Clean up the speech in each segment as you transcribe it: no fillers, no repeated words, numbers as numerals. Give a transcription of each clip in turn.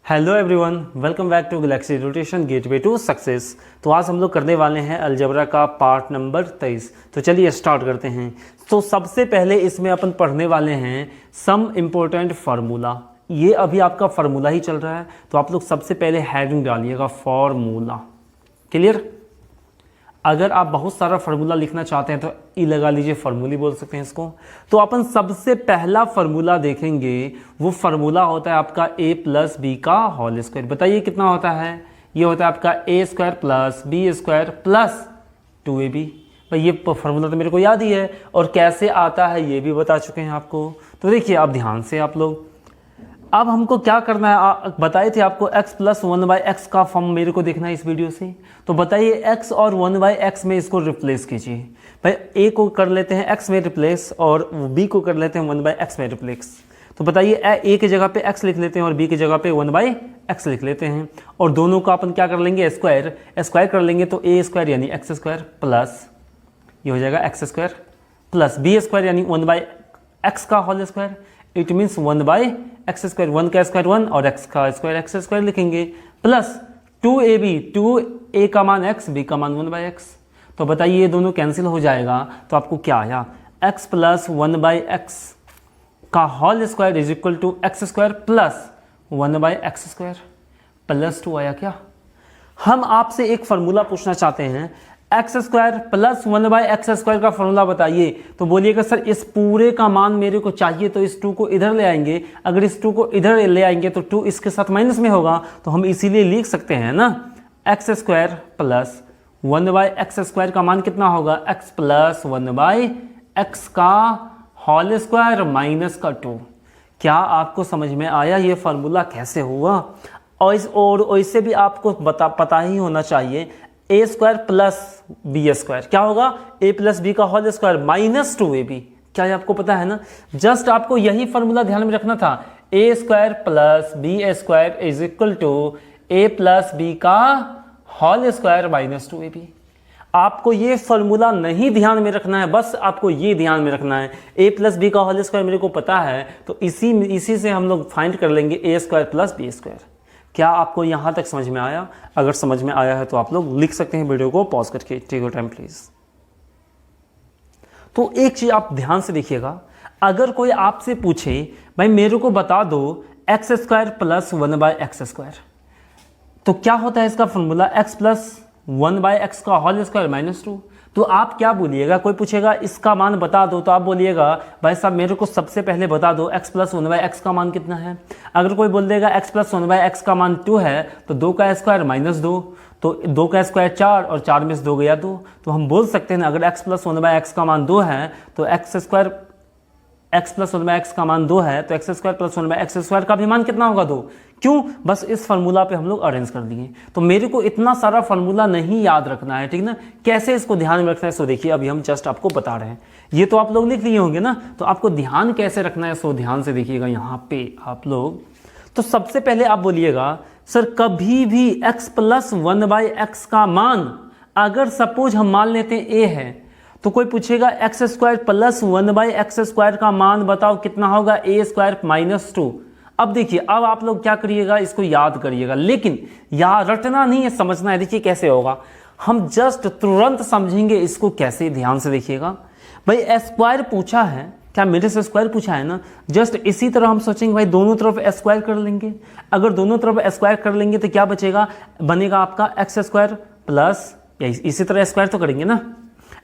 Hello everyone, welcome back to Galaxy Rotation gateway to success. तो आज हम लोग करने वाले हैं अलजेब्रा का पार्ट नंबर 23। तो चलिए स्टार्ट करते हैं। तो सबसे पहले इसमें अपन पढ़ने वाले हैं सम इम्पोर्टेंट फार्मूला। ये अभी आपका फार्मूला ही चल रहा है, तो आप लोग सबसे पहले हेडिंग डालिएगा फार्मूला। क्लियर? अगर आप बहुत सारा फार्मूला लिखना चाहते हैं तो ई लगा लीजिए, फार्मूली बोल सकते हैं इसको। तो अपन सबसे पहला फार्मूला देखेंगे, वो फार्मूला होता है आपका a प्लस बी का होल स्क्वायर। बताइए कितना होता है? ये होता है आपका a square plus b square plus 2ab। भाई ये फार्मूला तो मेरे को याद ही है, और कैसे आता है ये भी बता चुके हैं आपको। तो देखिए आप ध्यान से आप लोग, अब हमको क्या करना है, बताए थे आपको x प्लस 1/x का फॉर्म मेरे को देखना है इस वीडियो से। तो बताइए x और 1/x में इसको रिप्लेस कीजिए। भाई a को कर लेते हैं x में रिप्लेस और b को कर लेते हैं 1/x में रिप्लेस। तो बताइए a की जगह पे x लिख लेते हैं और b की जगह पे 1/x लिख लेते हैं, और दोनों का अपन क्या कर लेंगे, स्क्वायर कर लेंगे। तो a स्क्वायर यानी x स्क्वायर प्लस ये हो जाएगा x square plus b square यानी 1/x का whole square. It means 1/x square, 1 का स्क्वायर 1 और x का स्क्वायर x स्क्वायर लिखेंगे, प्लस 2ab, 2a का मान x, b का मान 1/x। तो बताइए ये दोनों कैंसिल हो जाएगा, तो आपको क्या आया, x प्लस 1/x का whole square is equal to x square plus 1/x square plus 2 आया। क्या हम आपसे एक फार्मूला पूछना चाहते हैं, x square plus 1/x square का फॉर्मूला बताइए। तो बोलिएगा सर इस पूरे का मान मेरे को चाहिए, तो इस 2 को इधर ले आएंगे। अगर इस 2 को इधर ले आएंगे तो 2 इसके साथ माइनस में होगा, तो हम इसीलिए लिख सकते हैं ना, x square plus 1/x square का मान कितना होगा, x प्लस 1/x का होल स्क्वायर माइनस का 2। क्या आपको समझ में आया ये फार्मूला कैसे हुआ? और इससे भी आपको पता ही होना चाहिए, a square plus b square क्या होगा, a प्लस बी का होल स्क्वायर माइनस 2ab। क्या ये आपको पता है ना? जस्ट आपको यही फार्मूला ध्यान में रखना था, a square plus b square is equal to a plus b का होल स्क्वायर माइनस 2ab। आपको ये फार्मूला नहीं ध्यान में रखना है, बस आपको ये ध्यान में रखना है, a प्लस बी का होल स्क्वायर मेरे को पता है, तो इसी से हम लोग फाइंड कर लेंगे a square plus b square. क्या आपको यहाँ तक समझ में आया? अगर समझ में आया है तो आप लोग लिख सकते हैं वीडियो को पॉज करके। Take your time please. तो एक चीज आप ध्यान से देखिएगा, अगर कोई आपसे पूछे भाई मेरे को बता दो x square plus 1/x square, तो क्या होता है इसका फॉर्मूला, x प्लस 1/x का होल स्क्वायर माइनस 2। तो आप क्या बोलिएगा, कोई पूछेगा इसका मान बता दो, तो आप बोलिएगा भाई साहब मेरे को सबसे पहले बता दो x प्लस 1/x का मान कितना है। अगर कोई बोल देगा x प्लस 1/x का मान 2 है, तो 2 का स्क्वायर माइनस 2, तो 2 का स्क्वायर 4 और 4 में से 2 गया 2। तो हम बोल सकते हैं ना, अगर x प्लस 1/x का मान 2 है तो x प्लस 1/x का मान 2 है, तो x square plus 1/x square का भी मान कितना होगा, 2। क्यों? बस इस फार्मूला पे हम लोग अरेंज कर दिए। तो मेरे को इतना सारा फार्मूला नहीं याद रखना है, ठीक ना? कैसे इसको ध्यान में रखना है, सो देखिए अभी हम जस्ट आपको बता रहे हैं। ये तो आप लोग लिख लिए होंगे ना, तो आपको ध्यान कैसे रखना है, सो ध्यान से देखिएगा यहाँ पे आप लोग। तो सबसे पहले आप बोलिएगा सर कभी भी x प्लस 1/x का मान, अगर सपोज हम मान लेते हैं a है, तो कोई पूछेगा x square plus 1/x square का मान बताओ कितना होगा, a स्क्वायर माइनस 2। अब देखिए, अब आप लोग क्या करिएगा, इसको याद करिएगा, लेकिन याद रटना नहीं है, समझना है। देखिए कैसे होगा, हम जस्ट तुरंत समझेंगे इसको कैसे। ध्यान से देखिएगा, भाई स्क्वायर पूछा है, क्या मेरे से स्क्वायर पूछा है ना, जस्ट इसी तरह हम सोचेंगे भाई दोनों तरफ स्क्वायर कर लेंगे। अगर दोनों तरफ स्क्वायर कर लेंगे तो क्या बचेगा, बनेगा आपका x स्क्वायर प्लस, इसी तरह स्क्वायर तो करेंगे ना,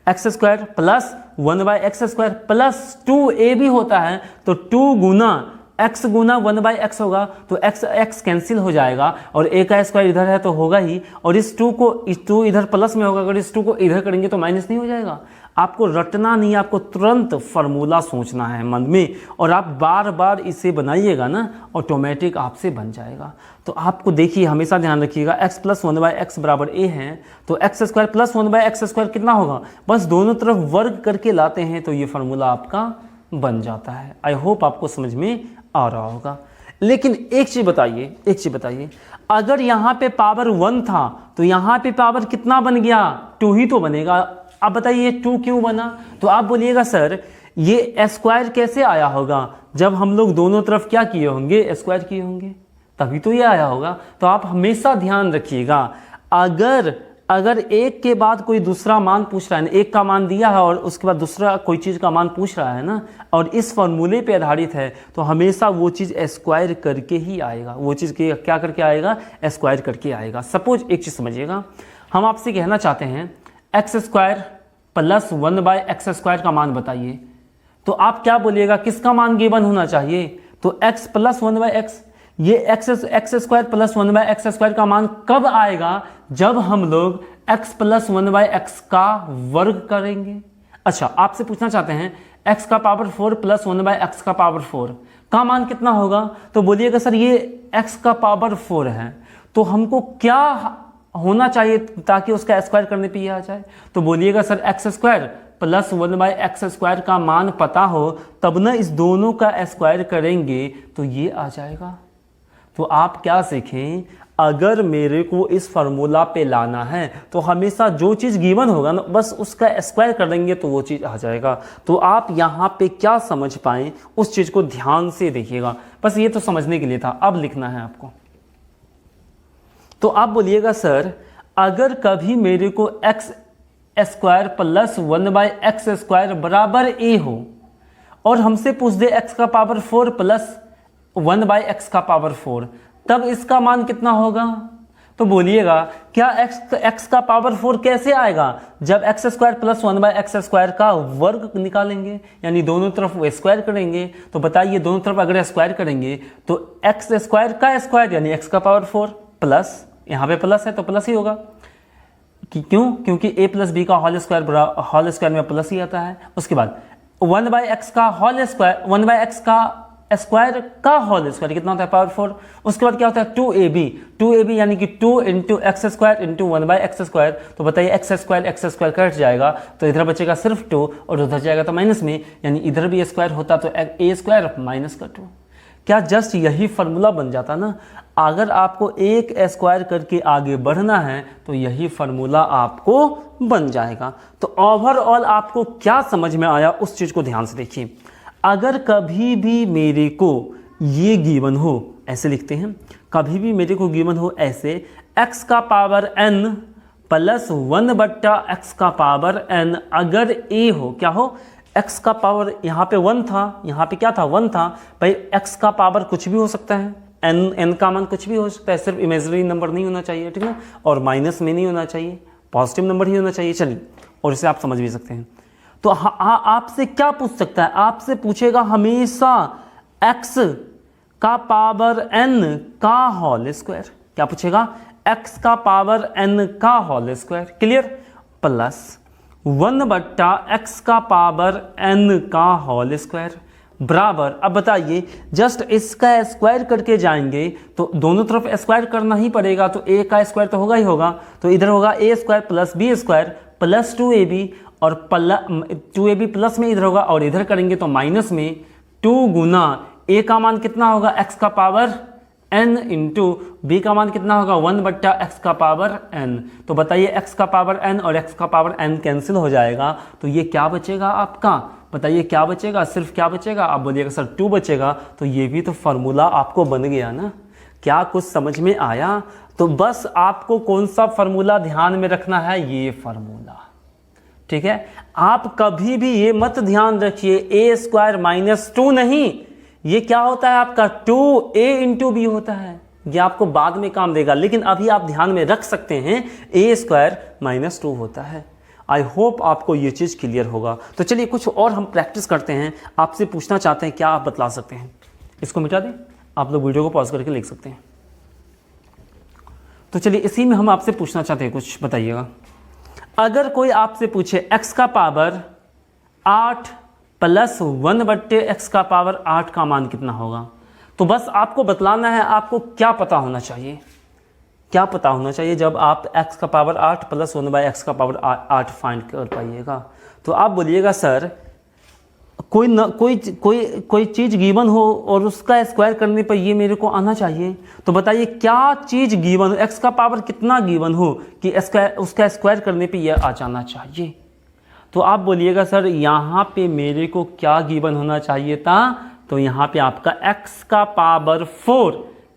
x square plus 1/x square plus 2ab होता है, तो 2 गुना x गुना 1/x होगा, तो x कैंसिल हो जाएगा, और a का स्क्वायर इधर है तो होगा ही, और इस 2 इधर प्लस में होगा, अगर इस 2 को इधर करेंगे तो माइनस नहीं हो जाएगा। आपको रटना नहीं, आपको तुरंत फार्मूला सोचना है मन में, और आप बार बार इसे बनाइएगा ना, ऑटोमेटिक आपसे बन जाएगा। तो आपको देखिए हमेशा ध्यान रखिएगा, x प्लस 1/x बराबर a है, तो x square plus 1/x square कितना होगा, बस दोनों तरफ वर्ग करके लाते हैं तो ये फार्मूला आपका बन जाता है। आई होप आपको समझ में आ रहा होगा। लेकिन एक चीज बताइए, अगर यहाँ पे पावर 1 था तो यहाँ पे पावर कितना बन गया, 2 ही तो बनेगा। अब बताइए 2 क्यों बना? तो आप बोलिएगा सर ये स्क्वायर कैसे आया होगा, जब हम लोग दोनों तरफ क्या किए होंगे, स्क्वायर किए होंगे। तभी तो ये आया होगा। तो आप हमेशा ध्यान रखिएगा, अगर एक के बाद कोई दूसरा मान पूछ रहा है, एक का मान दिया है और उसके बाद दूसरा कोई चीज़ का मान पूछ रहा है ना, और इस फॉर्मूले पे आधारित है, तो हमेशा वो चीज़ स्क्वायर करके ही आएगा। वो चीज़ क्या करके आएगा? स्क्वायर करके आएगा। सपोज एक चीज़ समझिएगा, हम आपसे कहना चाहते हैं एक्स स्क्वायर प्लस 1/x² का मान बताइए, तो आप क्या बोलिएगा? किसका मान गिवन होना चाहिए? तो x प्लस 1/x, ये एक्स स्क्वायर प्लस 1/x² का मान कब आएगा? जब हम लोग x प्लस 1/x का वर्ग करेंगे। अच्छा, आपसे पूछना चाहते हैं x का पावर 4 प्लस 1/x का पावर 4 का मान कितना होगा? तो बोलिएगा सर ये x का पावर 4 है, तो हमको क्या होना चाहिए ताकि उसका स्क्वायर करने पे ये आ जाए? तो बोलिएगा sir x square plus 1/x² का मान पता हो तब ना इस दोनों का स्क्वायर करेंगे तो ये आ जाएगा। तो आप क्या सीखें, अगर मेरे को इस फार्मूला पे लाना है तो हमेशा जो चीज़ गिवन होगा ना बस उसका स्क्वायर कर देंगे तो वो चीज़ आ जाएगा। तो आप यहाँ पे क्या समझ पाएँ उस चीज़ को ध्यान से देखिएगा, बस ये तो समझने के लिए था। अब लिखना है आपको, तो आप बोलिएगा सर अगर कभी मेरे को एक्स स्क्वायर प्लस 1/x² बराबर a हो और हमसे पूछ दे x का पावर 4 प्लस 1/x का पावर 4, तब इसका मान कितना होगा? तो बोलिएगा क्या x का पावर 4 कैसे आएगा? जब x² प्लस 1/x² का वर्ग निकालेंगे, यानी दोनों तरफ वो स्क्वायर करेंगे। तो बताइए दोनों तरफ अगर स्क्वायर करेंगे तो x² का स्क्वायर यानी x का पावर 4 प्लस, यहाँ पे प्लस है तो प्लस ही होगा, क्यों? क्योंकि a प्लस बी का होल स्क्वायर में प्लस ही आता है। उसके बाद 1/x का होल स्क्वायर, 1/x का स्क्वायर का होल स्क्वायर कितना होता है? पावर 4। उसके बाद क्या होता है? 2ab यानी कि 2 इंटू x² इंटू 1/x²। तो बताइए x² कट जाएगा तो इधर बचेगा सिर्फ 2 और उधर जाएगा तो माइनस में, यानी इधर भी स्क्वायर होता तो a² माइनस का 2। क्या जस्ट यही फार्मूला बन जाता ना? अगर आपको एक स्क्वायर करके आगे बढ़ना है तो यही फार्मूला आपको बन जाएगा। तो ओवरऑल आपको क्या समझ में आया उस चीज़ को ध्यान से देखिए। अगर कभी भी मेरे को ये गिवन हो, ऐसे लिखते हैं, कभी भी मेरे को गिवन हो ऐसे x का पावर n प्लस 1/x का पावर n, अगर a हो, क्या हो? x का पावर यहाँ पे 1 था, यहाँ पे क्या था? 1 था। भाई x का पावर कुछ भी हो सकता है, n का मान कुछ भी हो सकता है, सिर्फ इमेजिनरी नंबर नहीं होना चाहिए, ठीक है, और माइनस में नहीं होना चाहिए, पॉजिटिव नंबर ही होना चाहिए। चलिए, और इसे आप समझ भी सकते हैं। तो आपसे क्या पूछ सकता है? आपसे पूछेगा हमेशा x का पावर n का होल स्क्वायर। क्या पूछेगा? x का पावर n का whole square, clear, plus 1/x का पावर n का होल स्क्वायर बराबर। अब बताइए, जस्ट इसका स्क्वायर करके जाएंगे तो दोनों तरफ स्क्वायर करना ही पड़ेगा, तो a का स्क्वायर तो होगा ही होगा, तो इधर होगा a² plus b² plus 2ab, और 2ab प्लस में इधर होगा और इधर करेंगे तो माइनस में 2 गुना a का मान कितना होगा? x का पावर n इंटू b का मान कितना होगा? 1/x का पावर n। तो बताइए x का पावर n और x का पावर n कैंसिल हो जाएगा, तो ये क्या बचेगा आपका? बताइए क्या बचेगा? सिर्फ क्या बचेगा? आप बोलिएगा सर 2 बचेगा। तो ये भी तो फार्मूला आपको बन गया ना। क्या कुछ समझ में आया? तो बस आपको कौन सा फार्मूला ध्यान में रखना है? ये फार्मूला, ठीक है। आप कभी भी ये मत ध्यान रखिए a² माइनस 2 नहीं, ये क्या होता है आपका? 2a इंटू b होता है। ये आपको बाद में काम देगा, लेकिन अभी आप ध्यान में रख सकते हैं a² माइनस 2 होता है। आई होप आपको ये चीज़ क्लियर होगा। तो चलिए कुछ और हम प्रैक्टिस करते हैं। आपसे पूछना चाहते हैं, क्या आप बतला सकते हैं? इसको मिटा दें, आप लोग वीडियो को पॉज करके लिख सकते हैं। तो चलिए इसी में हम आपसे पूछना चाहते हैं, कुछ बताइएगा। अगर कोई आपसे पूछे x का पावर 8 प्लस 1/x का पावर 8 का मान कितना होगा, तो बस आपको बतलाना है आपको क्या पता होना चाहिए। क्या पता होना चाहिए जब आप x का पावर 8 प्लस 1/x का पावर 8 फाइंड कर पाइएगा? तो आप बोलिएगा सर कोई चीज़ गिवन हो और उसका स्क्वायर करने पर ये मेरे को आना चाहिए। तो बताइए क्या चीज़ गिवन हो, x का पावर कितना गिवन हो कि उसका स्क्वायर करने पे ये आ जाना चाहिए। तो आप बोलिएगा सर यहाँ पे मेरे को क्या गिवन होना चाहिए था? तो यहाँ पे आपका x का पावर 4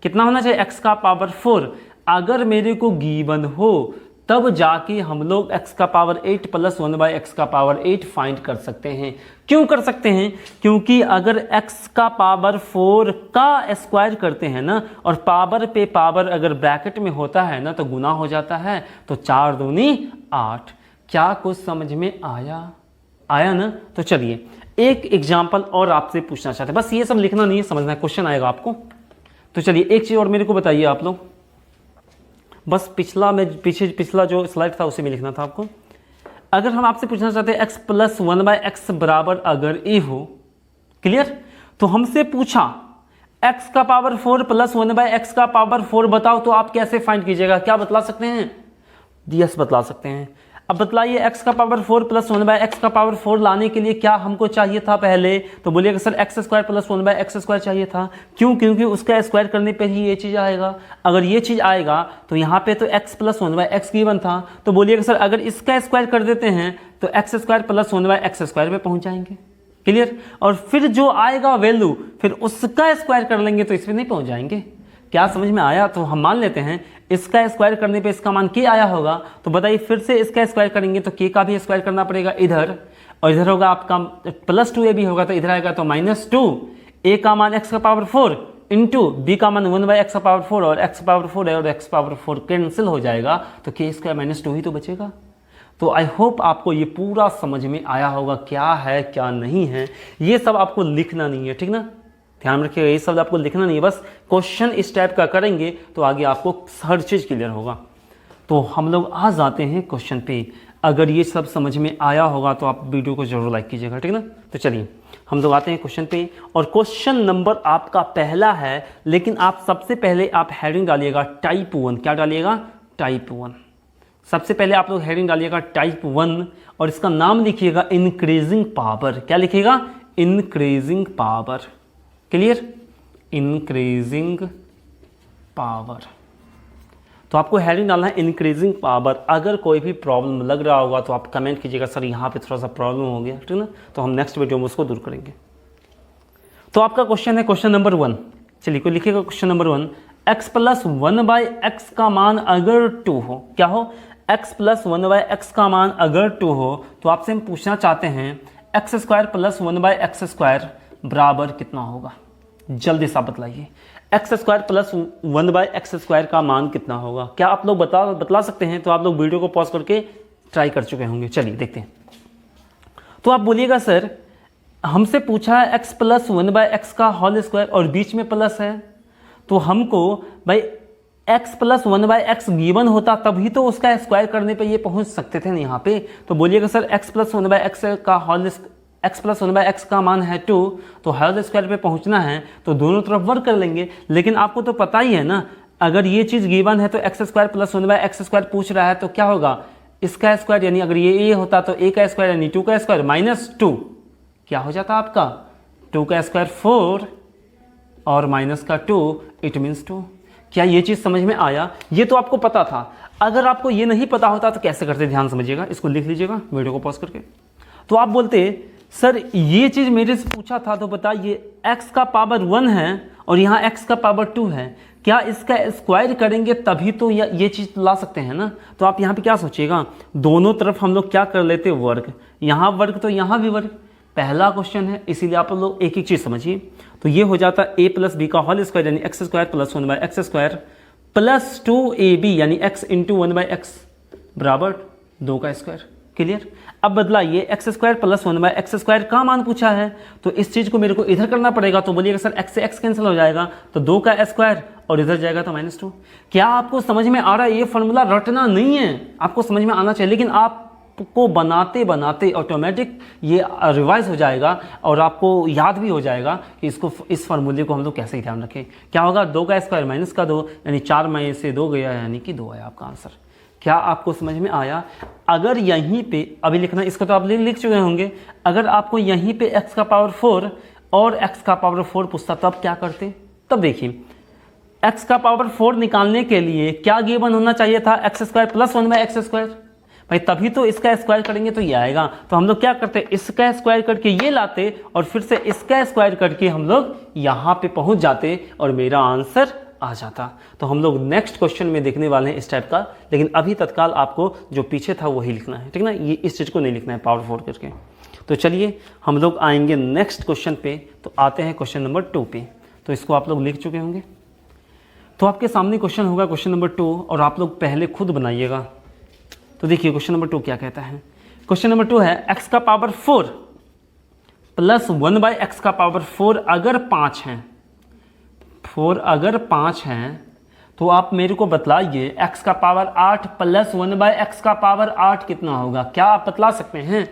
कितना होना चाहिए, x का पावर 4। अगर मेरे को गिवन हो तब जाके हम लोग x का पावर 8 प्लस 1/x का पावर 8 फाइंड कर सकते हैं। क्यों कर सकते हैं, क्योंकि अगर x का पावर 4 का स्क्वायर करते हैं ना, और पावर पे पावर अगर ब्रैकेट में होता है ना तो गुना हो जाता है, तो 4 दूनी 8। क्या कुछ समझ में आया ना। तो चलिए एक एग्जाम्पल और आपसे पूछना चाहते हैं, बस ये सब लिखना नहीं है, समझना है, क्वेश्चन आएगा आपको। तो चलिए एक चीज़ और मेरे को बताइए आप लोग, बस पिछला जो स्लाइड था उसी में लिखना था आपको। अगर हम आपसे पूछना चाहते हैं x प्लस 1/x बराबर अगर a हो, क्लियर, तो हमसे पूछा x का पावर 4 प्लस 1/x का पावर 4 बताओ, तो आप कैसे फाइंड कीजिएगा, क्या बतला सकते हैं, यस बतला सकते हैं। अब बतलाइए x का पावर 4 प्लस 1/x का पावर 4 लाने के लिए क्या हमको चाहिए था पहले, तो बोलिएगा sir x square plus 1/x square चाहिए था। क्यों, क्योंकि उसका स्क्वायर करने पे ही ये चीज़ आएगा। अगर ये चीज़ आएगा तो यहाँ पे तो x प्लस 1/x गिवन था, तो बोलिएगा सर अगर इसका स्क्वायर कर देते हैं तो x square plus 1/x square पे पहुँच जाएंगे, क्लियर। और फिर जो आएगा वैल्यू फिर उसका स्क्वायर कर लेंगे तो इस पर नहीं पहुँच जाएंगे। क्या समझ में आया। तो हम मान लेते हैं इसका स्क्वायर करने पे इसका मान k आया होगा, तो बताइए फिर से इसका स्क्वायर करेंगे तो k का भी स्क्वायर करना पड़ेगा इधर, और इधर होगा आपका प्लस 2ab होगा, तो इधर आएगा तो -2। a का मान x का पावर 4 इंटू b का मान 1/x का पावर 4, और x पावर 4 है और x पावर 4 कैंसिल हो जाएगा, तो k स्क्वायर -2 ही तो बचेगा। तो आई होप आपको ये पूरा समझ में आया होगा, क्या है क्या नहीं है, ये सब आपको लिखना नहीं है, ठीक ना, ध्यान रखिएगा, ये सब आपको लिखना नहीं है, बस क्वेश्चन इस टाइप का करेंगे तो आगे आपको हर चीज़ क्लियर होगा। तो हम लोग आ जाते हैं क्वेश्चन पे। अगर ये सब समझ में आया होगा तो आप वीडियो को जरूर लाइक कीजिएगा, ठीक ना। तो चलिए हम लोग आते हैं क्वेश्चन पे, और क्वेश्चन नंबर आपका पहला है, लेकिन आप सबसे पहले आप हेडिंग डालिएगा टाइप 1। क्या डालिएगा, टाइप 1। सबसे पहले आप लोग हेडिंग डालिएगा टाइप 1, और इसका नाम लिखिएगा इंक्रीजिंग पावर। क्या लिखिएगा, increasing power, clear, increasing power. तो आपको हेडिंग डालना है इंक्रीजिंग पावर। अगर कोई भी प्रॉब्लम लग रहा होगा तो आप कमेंट कीजिएगा सर यहाँ पे थोड़ा सा प्रॉब्लम हो गया, ठीक ना, तो हम नेक्स्ट वीडियो में उसको दूर करेंगे। तो आपका क्वेश्चन है क्वेश्चन नंबर 1। चलिए कोई लिखिएगा question number 1, x plus 1/x का मान अगर 2 हो, क्या हो, x प्लस 1/x का मान अगर 2 हो, तो आपसे हम पूछना चाहते हैं x square plus 1/x square बराबर कितना होगा। जल्दी सा बतलाइए, x square plus 1/x square का मान कितना होगा। क्या आप लोग बतला सकते हैं, तो आप लोग वीडियो को पॉज करके ट्राई कर चुके होंगे। चलिए देखते हैं। तो आप बोलिएगा सर हमसे पूछा है x प्लस 1/x का होल स्क्वायर और बीच में प्लस है, तो हमको भाई x प्लस 1/x गिवन होता तभी तो उसका स्क्वायर करने पे ये पहुंच सकते थे ना यहाँ पे। तो बोलिएगा सर x प्लस 1/x का x प्लस 1/x का मान है 2, तो होल स्क्वायर पे पहुंचना है तो दोनों तरफ वर्क कर लेंगे। लेकिन आपको तो पता ही है ना, अगर ये चीज़ गिवन है तो x square plus 1/x square पूछ रहा है, तो क्या होगा, इसका स्क्वायर, यानी अगर ये a होता तो a का स्क्वायर यानी 2 का स्क्वायर -2 क्या हो जाता आपका, 2 का स्क्वायर 4 और माइनस का 2 इट मीन्स 2। क्या ये चीज़ समझ में आया। ये तो आपको पता था, अगर आपको ये नहीं पता होता तो कैसे करते, ध्यान समझिएगा, इसको लिख लीजिएगा वीडियो को पॉज करके। तो आप बोलते सर ये चीज़ मेरे से पूछा था, तो बताइए x का पावर 1 है और यहाँ x का पावर 2 है, क्या इसका स्क्वायर करेंगे तभी तो ये चीज़ ला सकते हैं ना। तो आप यहाँ पे क्या सोचिएगा, दोनों तरफ हम लोग क्या कर लेते, वर्ग, यहाँ वर्ग तो यहाँ भी वर्ग। पहला क्वेश्चन है इसीलिए आप लोग एक एक चीज़ समझिए। तो ये हो जाता a प्लस बी का होल स्क्वायर यानी x square plus 1/x square plus 2ab यानी x इंटू 1/x बराबर 2 का स्क्वायर, क्लियर। अब बदलाइए x square plus 1/x square का मान पूछा है, तो इस चीज़ को मेरे को इधर करना पड़ेगा। तो बोलिएगा सर x से x कैंसिल हो जाएगा, तो 2 का स्क्वायर और इधर जाएगा तो -2। क्या आपको समझ में आ रहा है, ये फॉर्मूला रटना नहीं है, आपको समझ में आना चाहिए, लेकिन आपको बनाते बनाते ऑटोमेटिक ये रिवाइज हो जाएगा और आपको याद भी हो जाएगा कि इस फार्मूले को हम लोग कैसे ध्यान रखें। क्या होगा, 2 का स्क्वायर माइनस का 2 यानी 4 में से 2 गया यानी कि 2 है आपका आंसर। क्या आपको समझ में आया। अगर यहीं पे अभी लिखना, इसका तो आप लिख चुके होंगे, अगर आपको यहीं पे x का पावर 4 और x का पावर 4 पूछता तब क्या करते। तब देखिए x का पावर 4 निकालने के लिए क्या गिवन होना चाहिए था, x square plus 1/x square, भाई तभी तो इसका स्क्वायर करेंगे तो ये आएगा। तो हम लोग क्या करते, इसका स्क्वायर करके ये लाते और फिर से इसका स्क्वायर करके हम लोग यहाँ पे पहुँच जाते और मेरा आंसर आ जाता। तो हम लोग नेक्स्ट क्वेश्चन में देखने वाले हैं इस टाइप का, लेकिन अभी तत्काल आपको जो पीछे था वही लिखना है, ठीक ना, ये इस चीज़ को नहीं लिखना है पावर 4 करके। तो चलिए हम लोग आएंगे नेक्स्ट क्वेश्चन पे। तो आते हैं क्वेश्चन नंबर 2 पे। तो इसको आप लोग लिख चुके होंगे। तो आपके सामने क्वेश्चन होगा क्वेश्चन नंबर 2, और आप लोग पहले खुद बनाइएगा। तो देखिए क्वेश्चन नंबर 2 क्या कहता है। क्वेश्चन नंबर 2 है x का पावर 4 प्लस 1/x का पावर 4 अगर 5 है, 4 अगर 5 हैं, तो आप मेरे को बतलाइए x का पावर 8 प्लस 1/x का पावर 8 कितना होगा। क्या आप बतला सकते हैं?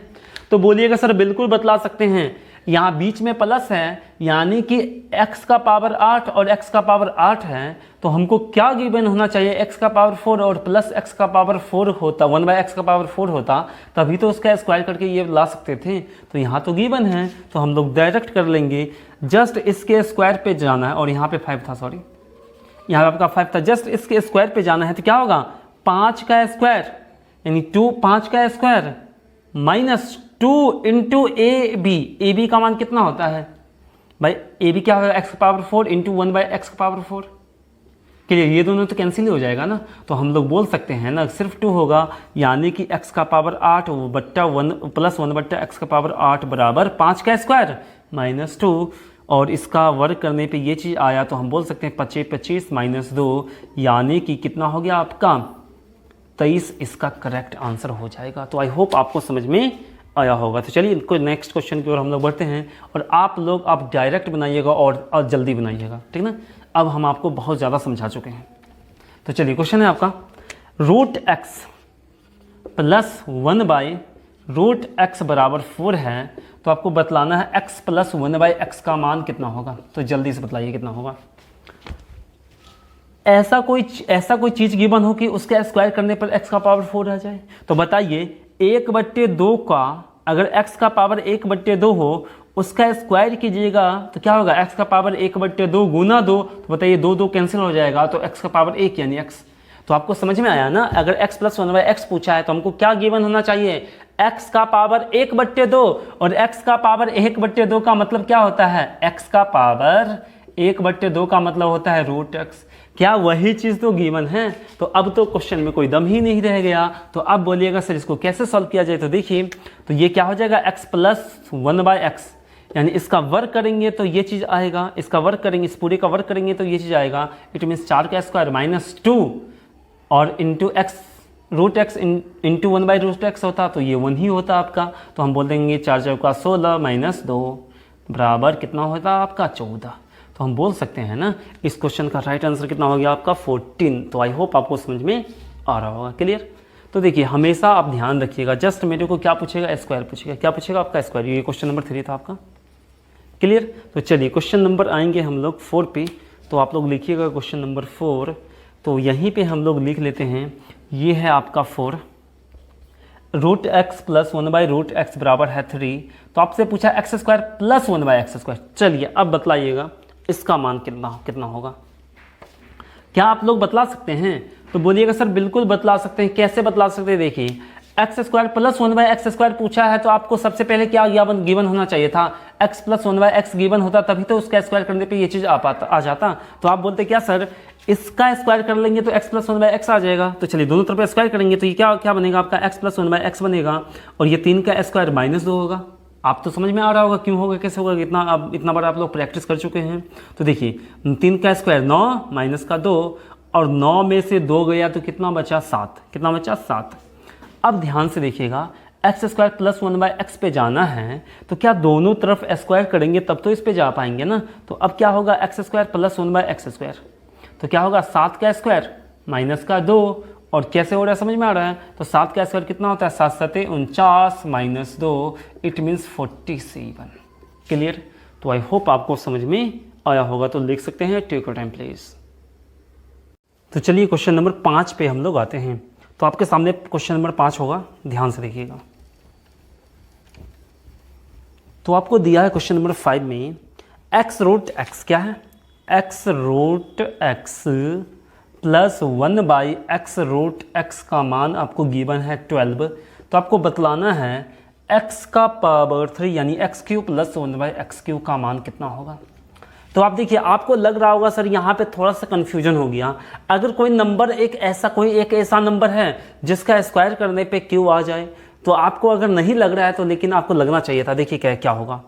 तो बोलिएगा सर बिल्कुल बतला सकते हैं। यहाँ बीच में प्लस है, यानी कि x का पावर 8 और x का पावर 8 है, तो हमको क्या गिवन होना चाहिए, x का पावर 4 और प्लस x का पावर 4 होता, 1/x का पावर 4 होता, तभी तो उसका स्क्वायर करके ये ला सकते थे। तो यहाँ तो गिवन है, तो हम लोग डायरेक्ट कर लेंगे। जस्ट इसके स्क्वायर पे जाना है, और यहाँ पे 5 था, सॉरी यहाँ पे आपका 5 था, जस्ट इसके स्क्वायर पे जाना है। तो क्या होगा, 5 का स्क्वायर यानी 2, 5 का square minus 2 into a b का मान कितना होता है भाई, ए बी क्या होगा, x का पावर 4 इंटू 1/x का पावर 4। क्लियर, ये दोनों तो कैंसिल ही हो जाएगा ना। तो हम लोग बोल सकते हैं ना सिर्फ 2 होगा, यानी कि x का पावर 8 बट्टा 1 प्लस 1/x का पावर 8 बराबर 5 का स्क्वायर माइनस 2, और इसका वर्क करने पे ये चीज़ आया, तो हम बोल सकते हैं 25 25 माइनस 2, यानी कि कितना हो गया आपका 23 इसका करेक्ट आंसर हो जाएगा। तो आई होप आपको समझ में आया होगा। तो चलिए इनको नेक्स्ट क्वेश्चन की ओर हम लोग बढ़ते हैं, और आप डायरेक्ट बनाइएगा और जल्दी बनाइएगा, ठीक ना। अब हम आपको बहुत ज़्यादा समझा चुके हैं। तो चलिए क्वेश्चन है आपका, √x प्लस 1/√x बराबर 4 है, तो आपको बतलाना है x प्लस 1/x का मान कितना होगा। तो जल्दी से बतलाइए कितना होगा। ऐसा कोई चीज़ गिवन हो कि उसका स्क्वायर करने पर x का पावर 4 आ जाए। तो बताइए 1/2 का, अगर x का पावर 1/2 हो, उसका स्क्वायर कीजिएगा तो क्या होगा, x का पावर 1/2 गुना 2, तो बताइए 2 2 कैंसिल हो जाएगा, तो x का पावर 1 यानी x। तो आपको समझ में आया ना। अगर x प्लस 1/x पूछा है तो हमको क्या गिवन होना चाहिए, x का पावर 1/2, और x का पावर 1/2 का मतलब क्या होता है, x का पावर 1/2 का मतलब होता है √x। क्या वही चीज़ तो गिवन है। तो अब तो क्वेश्चन में कोई दम ही नहीं रह गया। तो अब बोलिएगा सर इसको कैसे सॉल्व किया जाए। तो देखिए, तो ये क्या हो जाएगा, x प्लस 1/x, यानी इसका वर्क करेंगे तो ये चीज़ आएगा, इसका वर्क करेंगे, इस पूरे का वर्क करेंगे तो ये चीज़ आएगा। इट मीन्स 4 का स्क्वायर माइनस 2 और into x √x into 1/√x होता, तो ये 1 ही होता आपका। तो हम बोल देंगे 4 चौका 16 माइनस 2 बराबर कितना होता आपका 14। तो हम बोल सकते हैं ना इस क्वेश्चन का राइट आंसर कितना हो गया आपका 14। तो आई होप आपको समझ में आ रहा होगा। क्लियर। तो देखिए हमेशा आप ध्यान रखिएगा, जस्ट मेरे को क्या पूछेगा, स्क्वायर पूछेगा। क्या पूछेगा आपका स्क्वायर। ये क्वेश्चन नंबर 3 था आपका। क्लियर। तो चलिए क्वेश्चन नंबर आएंगे हम लोग 4 पे। तो आप लोग लिखिएगा क्वेश्चन नंबर 4। तो यहीं पे हम लोग लिख लेते हैं, ये है आपका 4, √x प्लस 1/√x बराबर है 3। तो आपसे पूछा x square plus 1/x square. चलिए अब बतलाइएगा इसका मान कितना होगा। क्या आप लोग बतला सकते हैं। तो बोलिएगा सर बिल्कुल बतला सकते हैं। कैसे बतला सकते हैं, देखिए x square plus 1/x square पूछा है तो आपको सबसे पहले क्या गिवन होना चाहिए था, x प्लस 1/x गिवन होता, तभी तो उसका स्क्वायर करने पे ये चीज़ आ जाता। तो आप बोलते क्या सर इसका स्क्वायर कर लेंगे तो x प्लस 1/x आ जाएगा। तो चलिए दोनों तरफ स्क्वायर करेंगे तो ये क्या बनेगा आपका x प्लस 1/x बनेगा, और ये 3 का स्क्वायर माइनस 2 होगा। आप तो समझ में आ रहा होगा क्यों होगा कैसे होगा, इतना बार आप लोग प्रैक्टिस कर चुके हैं। तो देखिए 3 का स्क्वायर 9 माइनस का 2, और 9 में से 2 गया तो कितना बचा 7। कितना बचा 7। अब ध्यान से देखिएगा, x स्क्वायर प्लस 1/x पे जाना है तो क्या दोनों तरफ स्क्वायर करेंगे तब तो इस पे जा पाएंगे ना। तो अब क्या होगा x square plus 1/x square, तो क्या होगा 7 का स्क्वायर माइनस का 2, और कैसे हो रहा है समझ में आ रहा है। तो 7 का स्क्वायर कितना होता है 7 7 49 माइनस 2, इट मीन्स 47। क्लियर। तो आई होप आपको समझ में आया होगा। तो लिख सकते हैं टेक योर टाइम प्लीज। तो चलिए क्वेश्चन नंबर 5 पे हम लोग आते हैं। तो आपके सामने क्वेश्चन नंबर 5 होगा, ध्यान से देखिएगा। तो आपको दिया है क्वेश्चन नंबर 5 में x√x क्या है, x√x प्लस 1/x√x का मान आपको गिवन है 12। तो आपको बतलाना है x का पावर 3 यानी x³ प्लस 1/x³ का मान कितना होगा। तो आप देखिए, आपको लग रहा होगा सर यहाँ पे थोड़ा सा कन्फ्यूजन हो गया। अगर कोई नंबर एक ऐसा नंबर है जिसका स्क्वायर करने पे क्यू आ जाए, तो आपको अगर नहीं लग रहा है तो लेकिन आपको लगना चाहिए था। देखिए क्या होगा,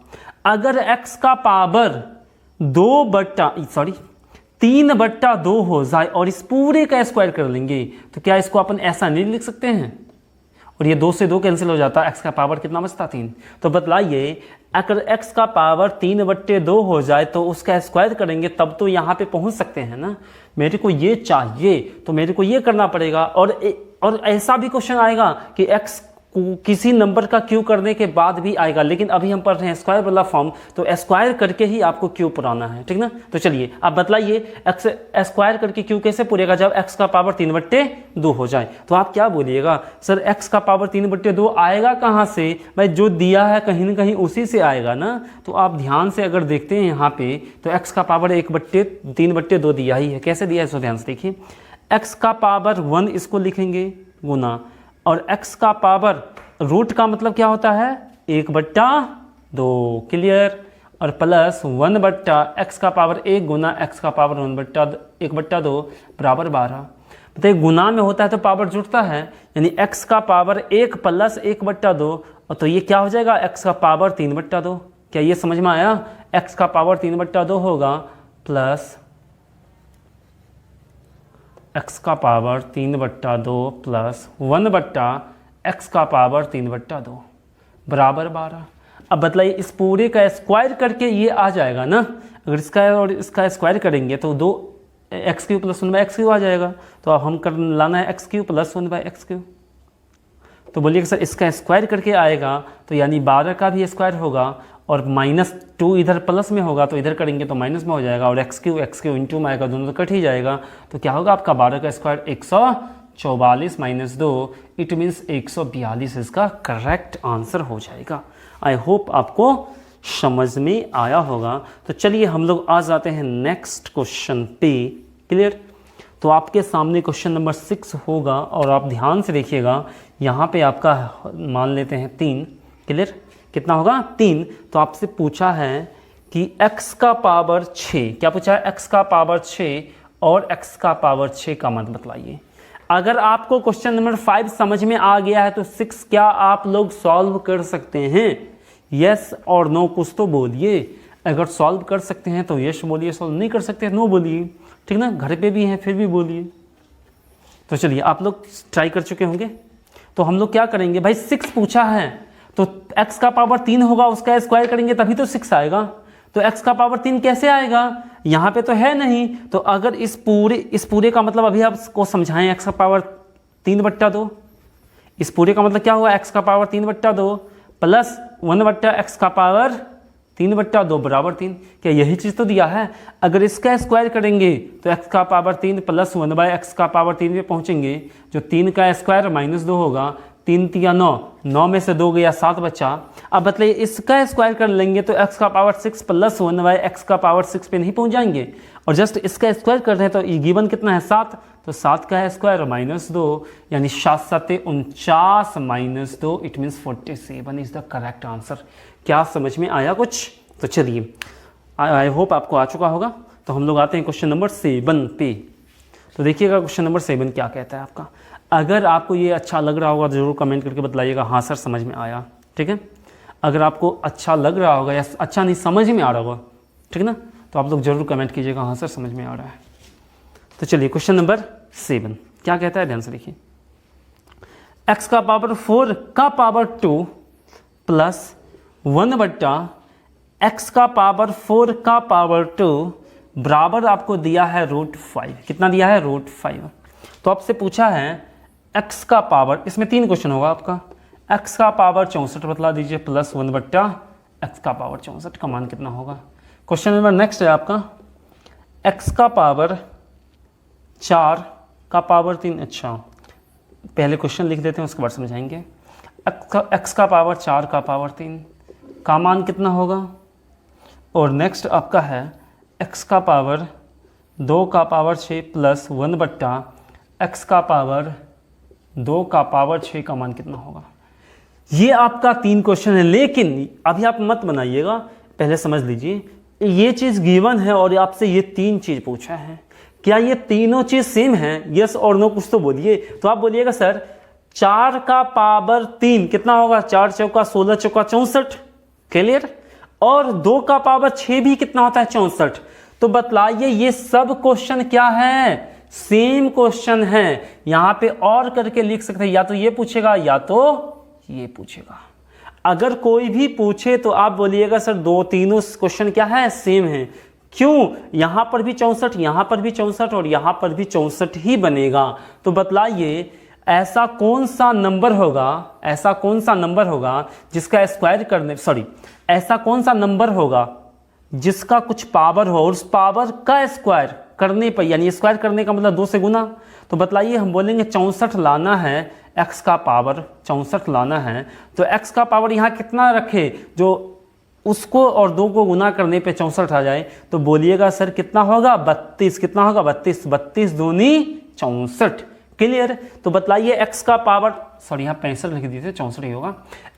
अगर x का पावर 3/2 हो जाए और इस पूरे का स्क्वायर कर लेंगे, तो क्या इसको अपन ऐसा नहीं लिख सकते हैं? और ये 2 से 2 कैंसिल हो जाता है, x का पावर कितना बचता 3। तो बतलाइए, अगर x का पावर 3/2 हो जाए तो उसका स्क्वायर करेंगे तब तो यहाँ पे पहुँच सकते हैं ना। मेरे को ये चाहिए तो मेरे को ये करना पड़ेगा। और ऐसा भी क्वेश्चन आएगा कि x किसी नंबर का क्यू करने के बाद भी आएगा, लेकिन अभी हम पढ़ रहे हैं स्क्वायर वाला फॉर्म, तो स्क्वायर करके ही आपको क्यू पुराना है, ठीक ना। तो चलिए आप बतलाइए, एक्स स्क्वायर करके क्यू कैसे पूरेगा जब x का पावर 3/2 हो जाए। तो आप क्या बोलिएगा, सर x का पावर 3/2 आएगा कहाँ से? भाई जो दिया है कहीं ना कहीं उसी से आएगा ना। तो आप ध्यान से अगर देखते हैं यहाँ पे, तो x का पावर 1/3/2 दिया ही है। कैसे दिया है सो ध्यान से देखिए, x का पावर 1 इसको लिखेंगे गुना, और x का पावर रूट का मतलब क्या होता है 1/2, क्लियर, और प्लस 1/x का पावर 1 गुना x का पावर 1/2 बराबर 12। बताइए गुना में होता है तो पावर जुड़ता है, यानी x का पावर 1 प्लस 1/2, और तो ये क्या हो जाएगा x का पावर 3/2। क्या ये समझ में आया? x का पावर 3/2 होगा प्लस x का पावर 3/2 प्लस 1/x का पावर 3/2 बराबर 12। अब बताइए, इस पूरे का स्क्वायर करके ये आ जाएगा ना। अगर इसका और इसका स्क्वायर करेंगे तो 2x³ प्लस 1/x³ आ जाएगा। तो अब हम लाना है x³ प्लस 1/x³। तो बोलिए कि सर इसका स्क्वायर करके आएगा, तो यानी 12 का भी स्क्वायर होगा, और -2 इधर प्लस में होगा तो इधर करेंगे तो माइनस में हो जाएगा, और x³ इंटू में आएगा, दोनों तो कट ही जाएगा। तो क्या होगा आपका 12 का स्क्वायर 144 - 2, इट मीन्स 142 इसका करेक्ट आंसर हो जाएगा। आई होप आपको समझ में आया होगा। तो चलिए हम लोग आ जाते हैं नेक्स्ट क्वेश्चन पे, क्लियर। तो आपके सामने क्वेश्चन नंबर 6 होगा, और आप ध्यान से देखिएगा, यहाँ पे आपका मान लेते हैं 3, क्लियर। कितना होगा 3। तो आपसे पूछा है कि x का पावर 6, क्या पूछा है? x का पावर 6 और x का पावर 6 का मान बतलाइए। अगर आपको क्वेश्चन नंबर 5 समझ में आ गया है तो 6 क्या आप लोग सॉल्व कर सकते हैं? यस और नो कुछ तो बोलिए। अगर सॉल्व कर सकते हैं तो यस बोलिए, सॉल्व नहीं कर सकते नो बोलिए, ठीक ना। घर पे भी हैं फिर भी बोलिए। तो चलिए आप लोग ट्राई कर चुके होंगे। तो हम लोग क्या करेंगे भाई, 6 पूछा है तो x का पावर 3 होगा, उसका स्क्वायर करेंगे तभी तो 6 आएगा। तो x का पावर 3 कैसे आएगा? यहाँ पे तो है नहीं। तो अगर इस पूरे का मतलब अभी आपको समझाएं, x का पावर 3/2, इस पूरे का मतलब क्या हुआ? x का पावर 3/2 प्लस 1/x का पावर 3/2 बराबर 3। क्या यही चीज़ तो दिया है? अगर इसका स्क्वायर करेंगे तो x का पावर 3 प्लस 1/x का पावर 3 पे पहुँचेंगे, जो 3 का स्क्वायर -2 होगा, 3 3 9, 9 में से 2 गया 7 बचा। अब बताइए इसका स्क्वायर कर लेंगे तो x का पावर 6 प्लस 1/x का पावर 6 पे नहीं पहुंच जाएंगे, और जस्ट इसका स्क्वायर कर रहे हैं तो ये गिवन कितना है 7, तो 7 का स्क्वायर -2, यानी 7 7 49 -2, it means 47 is the correct answer. क्या समझ में आया कुछ? तो चलिए आई होप आपको आ चुका होगा। तो हम लोग आते हैं क्वेश्चन नंबर 7 पे। तो देखिएगा क्वेश्चन नंबर 7 क्या कहता है आपका। अगर आपको ये अच्छा लग रहा होगा तो ज़रूर कमेंट करके बताइएगा हाँ सर समझ में आया, ठीक है। अगर आपको अच्छा लग रहा होगा या अच्छा नहीं समझ में आ रहा होगा, ठीक है ना, तो आप लोग ज़रूर कमेंट कीजिएगा हाँ सर समझ में आ रहा है। तो चलिए क्वेश्चन नंबर 7 क्या कहता है, ध्यान से देखिए। x का पावर 4 का पावर 2 प्लस 1/x का पावर 4 का पावर 2 बराबर आपको दिया है √5। कितना दिया है? √5। तो आपसे पूछा है x का पावर, इसमें 3 क्वेश्चन होगा आपका। x का पावर 64 बतला दीजिए प्लस 1/x का पावर 64 का मान कितना होगा। क्वेश्चन नंबर नेक्स्ट है आपका x का पावर 4 का पावर 3। अच्छा पहले क्वेश्चन लिख देते हैं उसके बाद समझाएंगे। x का पावर 4 का पावर 3 का मान कितना होगा। और नेक्स्ट आपका है x का पावर 2 का पावर 6 प्लस 1/x का पावर 2 का पावर 6 का मान कितना होगा। ये आपका 3 क्वेश्चन है, लेकिन अभी आप मत बनाइएगा, पहले समझ लीजिए। ये चीज़ गिवन है और आपसे ये 3 चीज़ पूछा है, क्या ये तीनों चीज़ सेम है? यस और नो कुछ तो बोलिए। तो आप बोलिएगा सर 4 का पावर 3 कितना होगा? 4 चौका 16 चौका 64, क्लियर। और 2 का पावर 6 भी कितना होता है? 64। तो बतलाइए ये सब क्वेश्चन क्या है? सेम क्वेश्चन है। यहां पे और करके लिख सकते हैं, या तो ये पूछेगा या तो ये पूछेगा। अगर कोई भी पूछे तो आप बोलिएगा सर तीनों क्वेश्चन क्या है? सेम है। क्यों? यहां पर भी 64, यहां पर भी 64 और यहां पर भी 64 ही बनेगा। तो बतलाइए ऐसा कौन सा नंबर होगा, ऐसा कौन सा नंबर होगा जिसका स्क्वायर करने, ऐसा कौन सा नंबर होगा जिसका कुछ पावर हो और उस पावर का स्क्वायर करने पर, यानी स्क्वायर करने का मतलब 2 से गुना। तो बतलाइए हम बोलेंगे 64 लाना है, x का पावर 64 लाना है, तो x का पावर यहाँ कितना रखे जो उसको और 2 को गुना करने पे 64 आ जाए। तो बोलिएगा सर कितना होगा? 32। कितना होगा? 32। 32 दूनी 64, क्लियर। तो बतलाइए x का पावर, यहाँ 65 लिख दिए थे, 64 ही होगा।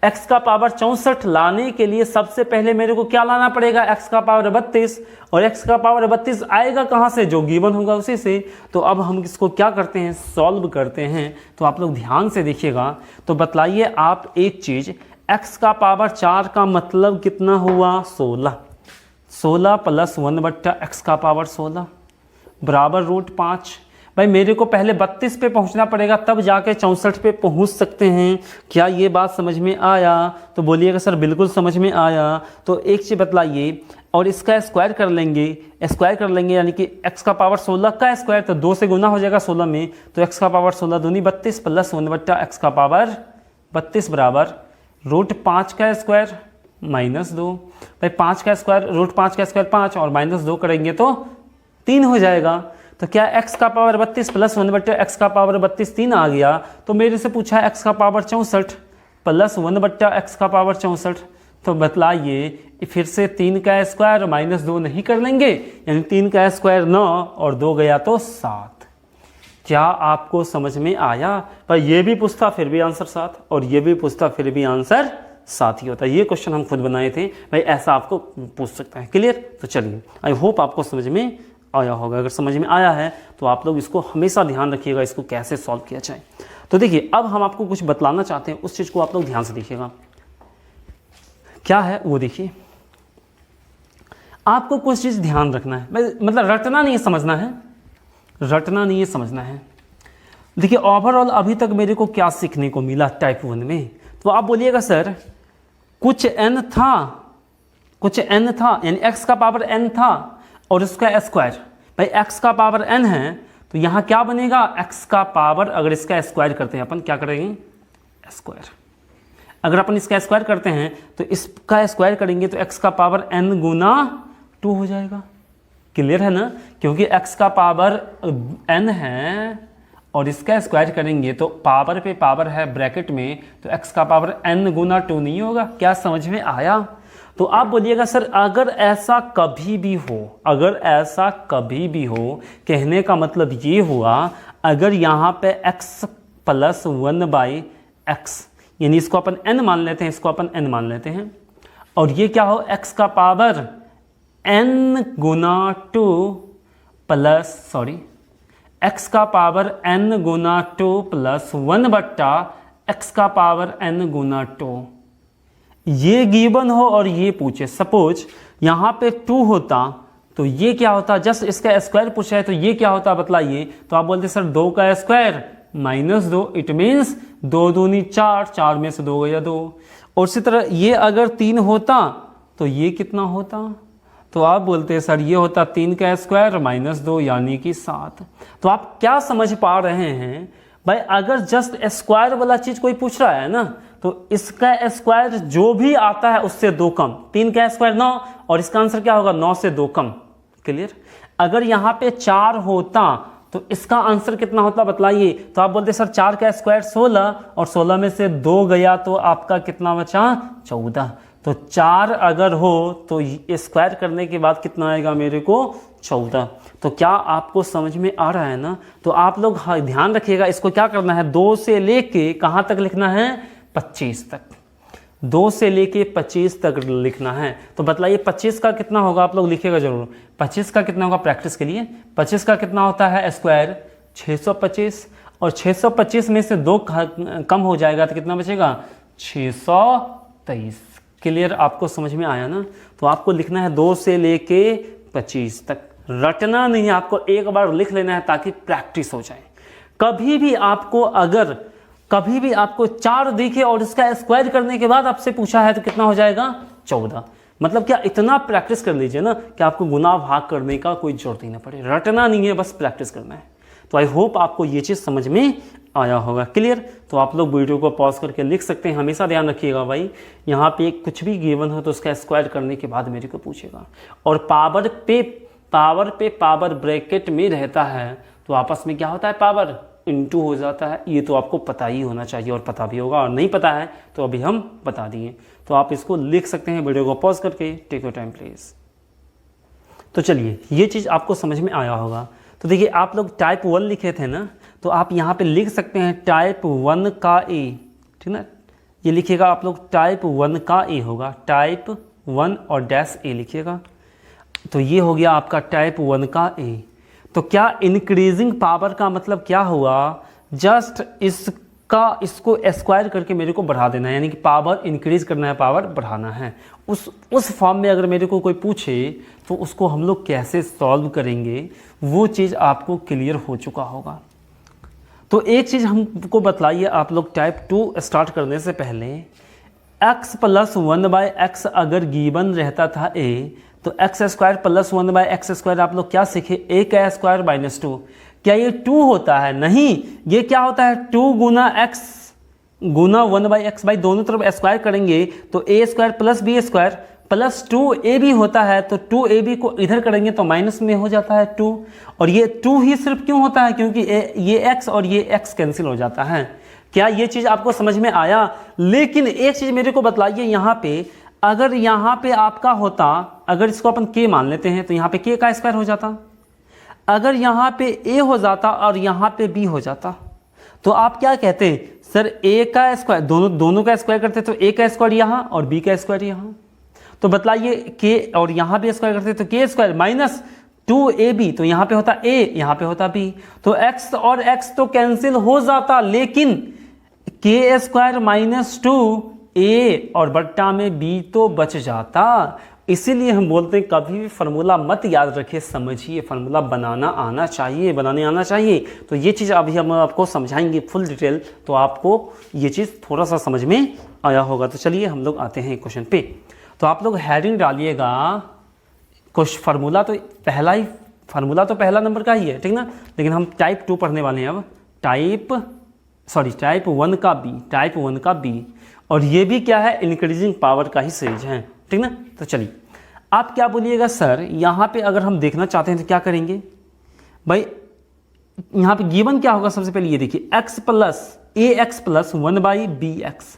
x का पावर 64 लाने के लिए सबसे पहले मेरे को क्या लाना पड़ेगा? x का पावर 32। और x का पावर 32 आएगा कहाँ से? जो गिवन होगा उसी से। तो अब हम इसको क्या करते हैं? सॉल्व करते हैं। तो आप लोग ध्यान से देखिएगा। तो बतलाइए आप एक चीज़, x का पावर 4 का मतलब कितना हुआ? 16। 16 प्लस 1/x का पावर 16 बराबर √5। भाई मेरे को पहले 32 पे पहुंचना पड़ेगा, तब जाके 64 पे पहुंच सकते हैं। क्या ये बात समझ में आया? तो बोलिएगा सर बिल्कुल समझ में आया। तो एक चीज़ बतलाइए, और इसका स्क्वायर कर लेंगे, यानी कि x का पावर 16 का स्क्वायर, तो 2 से गुना हो जाएगा 16 में, तो x का पावर 16 दूनी 32 प्लस 1/x का पावर 32 बराबर √5 का स्क्वायर -2। भाई 5 का स्क्वायर, √5 का स्क्वायर 5 और -2 करेंगे तो 3 हो जाएगा। तो क्या x का पावर 32 प्लस 1/x का पावर 32 3 आ गया। तो मेरे से पूछा x का पावर 64 प्लस 1/x का पावर 64। तो बतलाइए फिर से 3 का स्क्वायर -2 नहीं कर लेंगे, यानी 3 का स्क्वायर 9 और 2 गया तो 7। क्या आपको समझ में आया? पर ये भी पूछता फिर भी आंसर 7 और ये भी पूछता फिर भी आंसर 7 ही होता है। ये क्वेश्चन हम खुद बनाए थे भाई, ऐसा आपको पूछ सकता है, क्लियर। तो चलिए, आई होप आपको समझ में आया होगा। अगर समझ में आया है तो आप लोग इसको हमेशा ध्यान रखिएगा, इसको कैसे सॉल्व किया जाए। तो देखिए अब हम आपको कुछ बतलाना चाहते हैं, उस चीज़ को आप लोग ध्यान से देखिएगा। क्या है वो देखिए, आपको कुछ चीज़ ध्यान रखना है, मतलब रटना नहीं है, समझना है, रटना नहीं है, समझना है। देखिए ओवरऑल अभी तक मेरे को क्या सीखने को मिला टाइप 1 में, तो आप बोलिएगा सर कुछ n था, यानी x का पावर n था और उसका स्क्वायर। भाई x का पावर n है तो यहाँ क्या बनेगा? x का पावर, अगर इसका स्क्वायर करते हैं अपन क्या करेंगे? स्क्वायर। अगर अपन इसका स्क्वायर करते हैं तो इसका स्क्वायर करेंगे तो x का पावर n गुना 2 हो जाएगा, क्लियर है ना। क्योंकि x का पावर n है और इसका स्क्वायर करेंगे तो पावर पे पावर है ब्रैकेट में, तो x का पावर n गुना 2 नहीं होगा। क्या समझ में आया? तो आप बोलिएगा सर अगर ऐसा कभी भी हो, कहने का मतलब ये हुआ अगर यहाँ पे x प्लस 1/x, यानी इसको अपन n मान लेते हैं, इसको अपन n मान लेते हैं, और ये क्या हो x का पावर n गुना 2 प्लस x का पावर n गुना 2 प्लस 1/x का पावर n गुना 2, ये गिवन हो और ये पूछे। सपोज यहाँ पे 2 होता तो ये क्या होता? जस्ट इसका स्क्वायर पूछा है तो ये क्या होता बतलाइए। तो आप बोलते सर 2 का स्क्वायर -2, इट मीन्स 2 दूनी 4, 4 में से 2 गया 2। और इसी तरह ये अगर 3 होता तो ये कितना होता? तो आप बोलते सर ये होता 3 का स्क्वायर -2 यानी कि 7। तो आप क्या समझ पा रहे हैं भाई? अगर जस्ट स्क्वायर वाला चीज कोई पूछ रहा है ना, तो इसका स्क्वायर जो भी आता है उससे 2 कम। 3 का स्क्वायर 9 और इसका आंसर क्या होगा? 9 से 2 कम, क्लियर। अगर यहाँ पे 4 होता तो इसका आंसर कितना होता बतलाइए। तो आप बोलते सर 4 का स्क्वायर 16 और 16 में से 2 गया तो आपका कितना बचा? 14। तो 4 अगर हो तो स्क्वायर करने के बाद कितना आएगा मेरे को? 14। तो क्या आपको समझ में आ रहा है ना? तो आप लोग ध्यान रखिएगा, इसको क्या करना है 2 से लेके कहाँ तक लिखना है? 25 तक। 2 से लेके 25 तक लिखना है। तो बतलाइए 25 का कितना होगा, आप लोग लिखिएगा जरूर। 25 का कितना होगा प्रैक्टिस के लिए, 25 का कितना होता है स्क्वायर 625, और 625 में से 2 कम हो जाएगा तो कितना बचेगा 623। क्लियर, आपको समझ में आया ना। तो आपको लिखना है 2 से लेके 25 तक, रटना नहीं है, आपको एक बार लिख लेना है ताकि प्रैक्टिस हो जाए। कभी भी आपको 4 दिखे और इसका स्क्वायर करने के बाद आपसे पूछा है तो कितना हो जाएगा 14। मतलब क्या, इतना प्रैक्टिस कर लीजिए ना कि आपको गुना भाग करने का कोई जरूरत ही ना पड़े, रटना नहीं है, बस प्रैक्टिस करना है। तो आई होप आपको ये चीज़ समझ में आया होगा। क्लियर, तो आप लोग वीडियो को पॉज करके लिख सकते हैं। हमेशा ध्यान रखिएगा भाई, यहाँ पे कुछ भी गिवन हो तो उसका स्क्वायर करने के बाद मेरे को पूछेगा, और पावर पे पावर ब्रैकेट में रहता है तो आपस में क्या होता है, पावर इनटू हो जाता है। ये तो आपको पता ही होना चाहिए, और पता भी होगा, और नहीं पता है तो अभी हम बता दिए। तो आप इसको लिख सकते हैं वीडियो को पॉज करके। Take your time please. तो चलिए, ये चीज़ आपको समझ में आया होगा। तो देखिए, आप लोग टाइप 1 लिखे थे ना, तो आप यहाँ पे लिख सकते हैं टाइप 1 का ए, ठीक ना। ये लिखिएगा आप लोग, टाइप 1 का ए होगा, टाइप 1 और डैश ए लिखिएगा। तो ये हो गया आपका टाइप 1 का ए। तो क्या इंक्रीजिंग पावर का मतलब क्या हुआ, जस्ट इसको स्क्वायर करके मेरे को बढ़ा देना है, यानी कि पावर इंक्रीज करना है, पावर बढ़ाना है। उस फॉर्म में अगर मेरे को कोई पूछे तो उसको हम लोग कैसे सॉल्व करेंगे, वो चीज़ आपको क्लियर हो चुका होगा। तो एक चीज़ हमको बतलाइए आप लोग, टाइप 2 स्टार्ट करने से पहले x + 1/x अगर गिवन रहता था a, तो x² + 1/x² आप लोग क्या सीखे, a का स्क्वायर -2। क्या ये 2 होता है? नहीं, ये क्या होता है, 2 गुना x गुना 1/x, दोनों तरफ स्क्वायर करेंगे तो a² + b² प्लस 2ab होता है। तो 2ab को इधर करेंगे तो माइनस में हो जाता है 2, और ये 2 ही सिर्फ क्यों होता है, क्योंकि ये x और ये x कैंसिल हो जाता है। क्या ये चीज़ आपको समझ में आया? लेकिन एक चीज़ मेरे को बतलाइए, यहाँ पे अगर यहाँ पे आपका होता, अगर इसको अपन k मान लेते हैं तो यहाँ पे k का स्क्वायर हो जाता, अगर यहाँ पे a हो जाता और यहाँ पे b हो जाता, तो आप क्या कहते हैं, सर a का स्क्वायर, दोनों का स्क्वायर करते तो a का स्क्वायर यहाँ और b का स्क्वायर यहाँ। तो बतलाइए k और यहाँ पे स्क्वायर करते तो k² - 2ab, तो यहाँ पे होता a, यहाँ पे होता b, तो x और x तो कैंसिल हो जाता, लेकिन k² - 2a और बट्टा में b तो बच जाता। इसीलिए हम बोलते हैं कभी भी फार्मूला मत याद रखिए, समझिए, फार्मूला बनाने आना चाहिए। तो ये चीज़ अभी हम आपको समझाएंगे फुल डिटेल, तो आपको ये चीज़ थोड़ा सा समझ में आया होगा। तो चलिए हम लोग आते हैं क्वेश्चन पे। तो आप लोग हेडिंग डालिएगा, कुछ फार्मूला तो पहला नंबर का ही है, ठीक ना, लेकिन हम टाइप 2 पढ़ने वाले हैं अब, टाइप 1 का बी, और ये भी क्या है, इंक्रीजिंग पावर का ही सीरीज है, ठीक ना। तो चलिए, आप क्या बोलिएगा, सर यहाँ पे अगर हम देखना चाहते हैं तो क्या करेंगे भाई, यहाँ पे गिवन क्या होगा, सबसे पहले ये देखिए, x + ax + 1/bx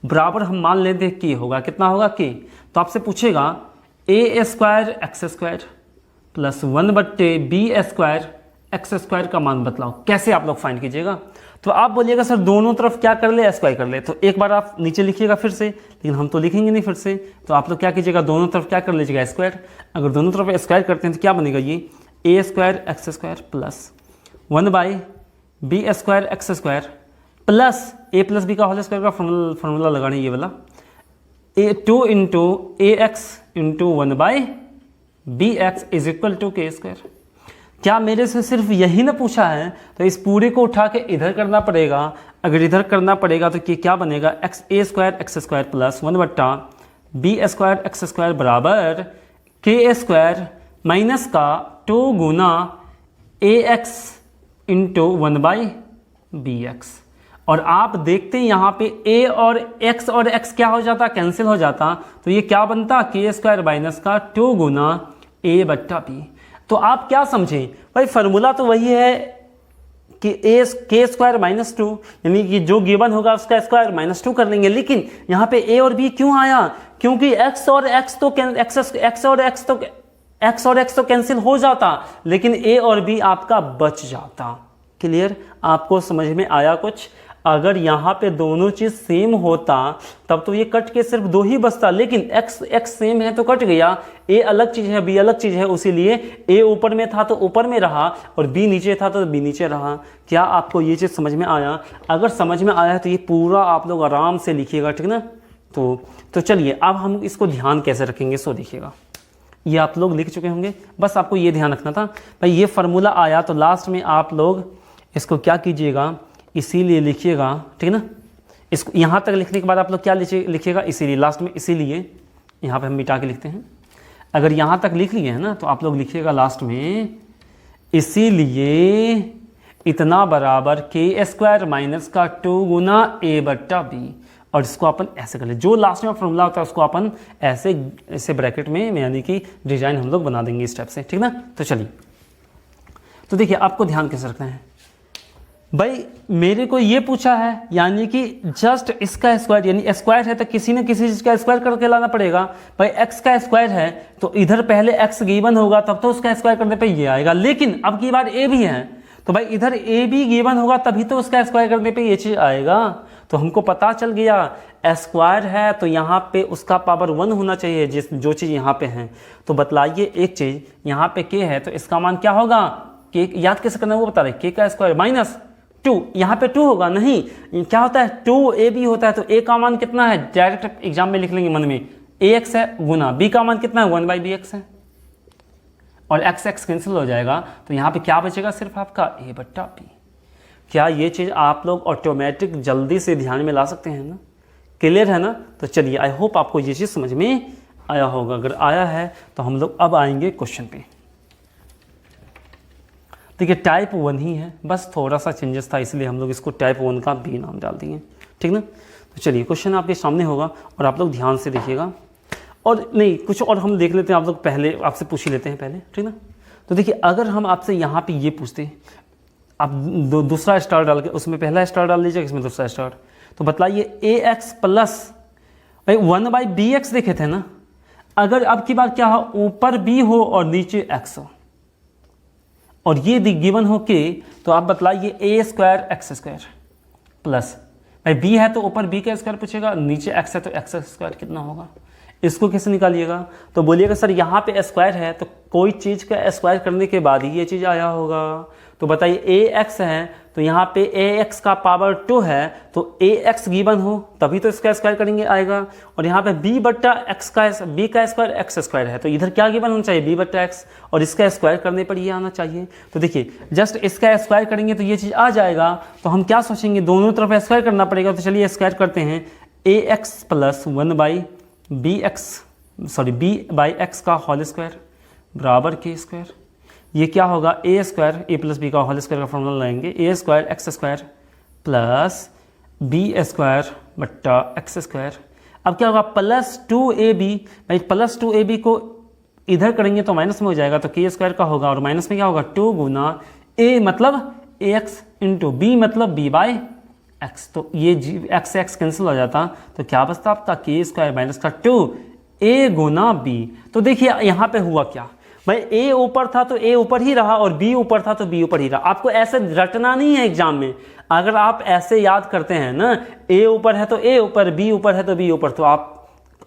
बराबर हम मान लेते हैं k होगा, कितना होगा k, तो आपसे पूछेगा a² x² + 1/b² x² का मान बतलाओ, कैसे आप लोग फाइंड कीजिएगा। तो आप बोलिएगा सर दोनों तरफ क्या कर ले, स्क्वायर कर ले, तो एक बार आप नीचे लिखिएगा फिर से, लेकिन हम तो लिखेंगे नहीं फिर से, तो आप लोग क्या कीजिएगा, दोनों तरफ क्या कर लीजिएगा, स्क्वायर। अगर दोनों तरफ स्क्वायर करते हैं तो क्या बनेगा, ये a² x² + 1/b² x² plus a + b का होल स्क्वायर का फॉर्मूला लगाना है ये वाला, 2 × ax × 1/bx = k²। क्या मेरे से सिर्फ यही ना पूछा है, तो इस पूरे को उठा के इधर करना पड़ेगा। अगर इधर करना पड़ेगा तो क्या बनेगा, a² x² + 1/b² x² बराबर k² माइनस का 2 गुना ax × 1/bx। और आप देखते हैं यहाँ पे a और x क्या हो जाता, कैंसिल हो जाता, तो ये क्या बनता, k² - का 2 गुना a/b। तो आप क्या समझें भाई, फार्मूला तो वही है कि k² - 2, यानी कि जो गिवन होगा उसका स्क्वायर -2 कर लेंगे, लेकिन यहाँ पे a और b क्यों आया, क्योंकि x और x तो कैंसिल हो जाता, लेकिन a और b आपका बच जाता। क्लियर, आपको समझ में आया कुछ? अगर यहाँ पे दोनों चीज़ सेम होता तब तो ये कट के सिर्फ 2 ही बचता, लेकिन x सेम है तो कट गया, a अलग चीज़ है b अलग चीज़ है, इसीलिए a ऊपर में था तो ऊपर में रहा और b नीचे था तो b नीचे रहा। क्या आपको ये चीज़ समझ में आया? अगर समझ में आया है तो ये पूरा आप लोग आराम से लिखिएगा, ठीक ना। तो चलिए अब हम इसको ध्यान कैसे रखेंगे सो देखिएगा। ये आप लोग लिख चुके होंगे, बस आपको ये ध्यान रखना था भाई ये फार्मूला आया तो लास्ट में आप लोग इसको क्या कीजिएगा, इसीलिए लिखिएगा, ठीक है ना। इसको यहाँ तक लिखने के बाद आप लोग क्या लिखिएगा, इसीलिए लास्ट में, इसीलिए यहाँ पे हम मिटा के लिखते हैं। अगर यहाँ तक लिख लिए हैं ना तो आप लोग लिखिएगा लास्ट में इसीलिए इतना बराबर k² माइनस का 2 गुना a/b, और इसको अपन ऐसे कर ले, जो लास्ट में फॉर्मूला होता है उसको अपन ऐसे ब्रैकेट में यानी कि डिजाइन हम लोग बना देंगे इस टाइप से, ठीक ना। तो चलिए, तो देखिए आपको ध्यान कैसे रखना है भाई, मेरे को ये पूछा है यानी कि जस्ट इसका स्क्वायर, यानी स्क्वायर है तो किसी न किसी चीज का स्क्वायर करके लाना पड़ेगा। भाई x का स्क्वायर है तो इधर पहले x गिवन होगा तब तो उसका स्क्वायर करने पे ये आएगा, लेकिन अब की बार a भी है तो भाई इधर a भी गिवन होगा तभी तो उसका स्क्वायर करने पे ये चीज आएगा। तो हमको पता चल गया स्क्वायर है तो यहाँ पे उसका पावर 1 होना चाहिए, जो चीज़ यहाँ पे है। तो बतलाइए एक चीज़, यहाँ पे k है तो इसका मान क्या होगा, k याद कैसे करना है वो बता रहे, k का स्क्वायर माइनस 2, यहाँ पे 2 होगा नहीं, क्या होता है 2ab होता है, तो a का मान कितना है डायरेक्ट एग्जाम में लिख लेंगे मन में, ax है गुना b का मान कितना है 1/bx है, और x कैंसिल हो जाएगा तो यहाँ पे क्या बचेगा सिर्फ आपका a/b। क्या ये चीज़ आप लोग ऑटोमेटिक जल्दी से ध्यान में ला सकते हैं ना, क्लियर है ना। तो चलिए आई होप आपको ये चीज़ समझ में आया होगा, अगर आया है तो हम लोग अब आएंगे क्वेश्चन पे। देखिए टाइप 1 ही है, बस थोड़ा सा चेंजेस था इसलिए हम लोग इसको टाइप 1 का बी नाम डाल दिए, ठीक ना। तो चलिए क्वेश्चन आपके सामने होगा और आप लोग ध्यान से देखिएगा, और नहीं कुछ और हम देख लेते हैं, आप लोग पहले आपसे पूछ ही लेते हैं पहले, ठीक ना। तो देखिए अगर हम आपसे यहाँ पे ये पूछते, आप दूसरा स्टार डाल के उसमें पहला स्टार डाल लीजिए, इसमें दूसरा स्टार, तो बतलाइए ax प्लस भाई 1/bx देखे थे ना, अगर अब की बार क्या हो ऊपर b हो और नीचे x हो और ये गिवन हो के, तो आप बतलाइए a² x² प्लस भाई b है तो ऊपर b का स्क्वायर पूछेगा, नीचे x है तो x² कितना होगा, इसको कैसे निकालिएगा। तो बोलिएगा सर यहाँ पे स्क्वायर है तो कोई चीज़ का स्क्वायर करने के बाद ही ये चीज़ आया होगा। तो बताइए ax है तो यहाँ पे ax का पावर 2 है तो ax गिवन हो तभी तो इसका स्क्वायर करेंगे आएगा, और यहाँ पे b बट्टा x का b का स्क्वायर x² है तो इधर क्या गिवन होना चाहिए b बट्टा x, और इसका स्क्वायर करने पर ये आना चाहिए। तो देखिए जस्ट इसका स्क्वायर करेंगे तो ये चीज़ आ जाएगा, तो हम क्या सोचेंगे दोनों तरफ स्क्वायर करना पड़ेगा। तो चलिए स्क्वायर करते हैं, ax प्लस 1/b/x का होल स्क्वायर बराबर k², ये क्या होगा a² a+b का होल स्क्वायर का फॉर्मूला लाएंगे, a² x² प्लस b² बट्टा x²। अब क्या होगा प्लस 2ab, भाई प्लस 2ab को इधर करेंगे तो माइनस में हो जाएगा तो k² का होगा, और माइनस में क्या होगा 2 गुना a मतलब ax इंटू b मतलब b/x, तो ये x कैंसिल हो जाता तो क्या बचता आपका k² माइनस का 2a गुना b। तो देखिए यहाँ पे हुआ क्या भाई, a ऊपर था तो a ऊपर ही रहा और b ऊपर था तो b ऊपर ही रहा। आपको ऐसे रटना नहीं है एग्जाम में, अगर आप ऐसे याद करते हैं ना a ऊपर है तो a ऊपर, b ऊपर है तो b ऊपर, तो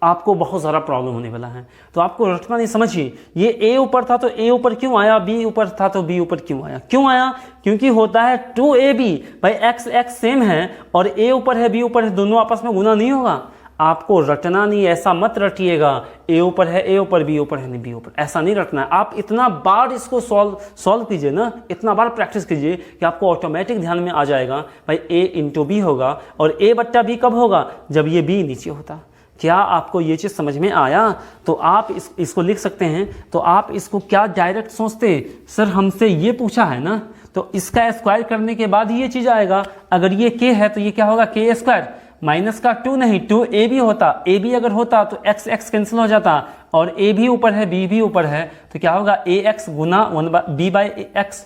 आपको बहुत सारा प्रॉब्लम होने वाला है। तो आपको रटना नहीं, समझिए ये a ऊपर था तो a ऊपर क्यों आया, b ऊपर था तो b ऊपर क्यों आया, क्योंकि होता है 2ab, भाई x सेम है और a ऊपर है b ऊपर है, दोनों आपस में गुना नहीं होगा। आपको रटना नहीं, ऐसा मत रटिएगा a ऊपर है a ऊपर b ऊपर है नहीं b ऊपर, ऐसा नहीं रटना है। आप इतना बार इसको सॉल्व कीजिए ना, इतना बार प्रैक्टिस कीजिए कि आपको ऑटोमेटिक ध्यान में आ जाएगा भाई a इंटू बी होगा, और a बट्टा b कब होगा जब ये b नीचे होता। क्या आपको ये चीज़ समझ में आया? तो आप इसको लिख सकते हैं। तो आप इसको क्या डायरेक्ट सोचते, सर हमसे ये पूछा है ना तो इसका स्क्वायर करने के बाद ही ये चीज़ आएगा। अगर ये k है तो ये क्या होगा k² माइनस का 2 नहीं 2ab होता, ab अगर होता तो x कैंसिल हो जाता, और a भी ऊपर है b भी ऊपर है तो क्या होगा ax गुना b/x,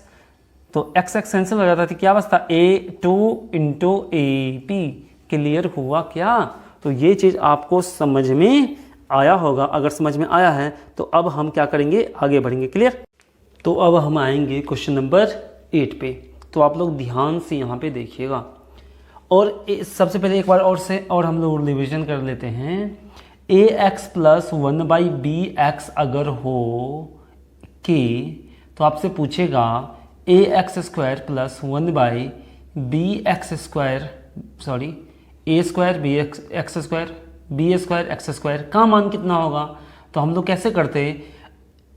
तो x कैंसिल हो जाता तो क्या बचता a2 इंटू ab। क्लियर हुआ क्या? तो ये चीज़ आपको समझ में आया होगा, अगर समझ में आया है तो अब हम क्या करेंगे आगे बढ़ेंगे। क्लियर? तो अब हम आएंगे क्वेश्चन नंबर 8 पे, तो आप लोग ध्यान से यहाँ पे देखिएगा और सबसे पहले एक बार और हम लोग रिविजन कर लेते हैं। ए एक्स प्लस 1/bx अगर हो कि, तो आपसे पूछेगा a x square plus 1/bx square, sorry a square b x square b square x square का मान कितना होगा। तो हम लोग कैसे करते,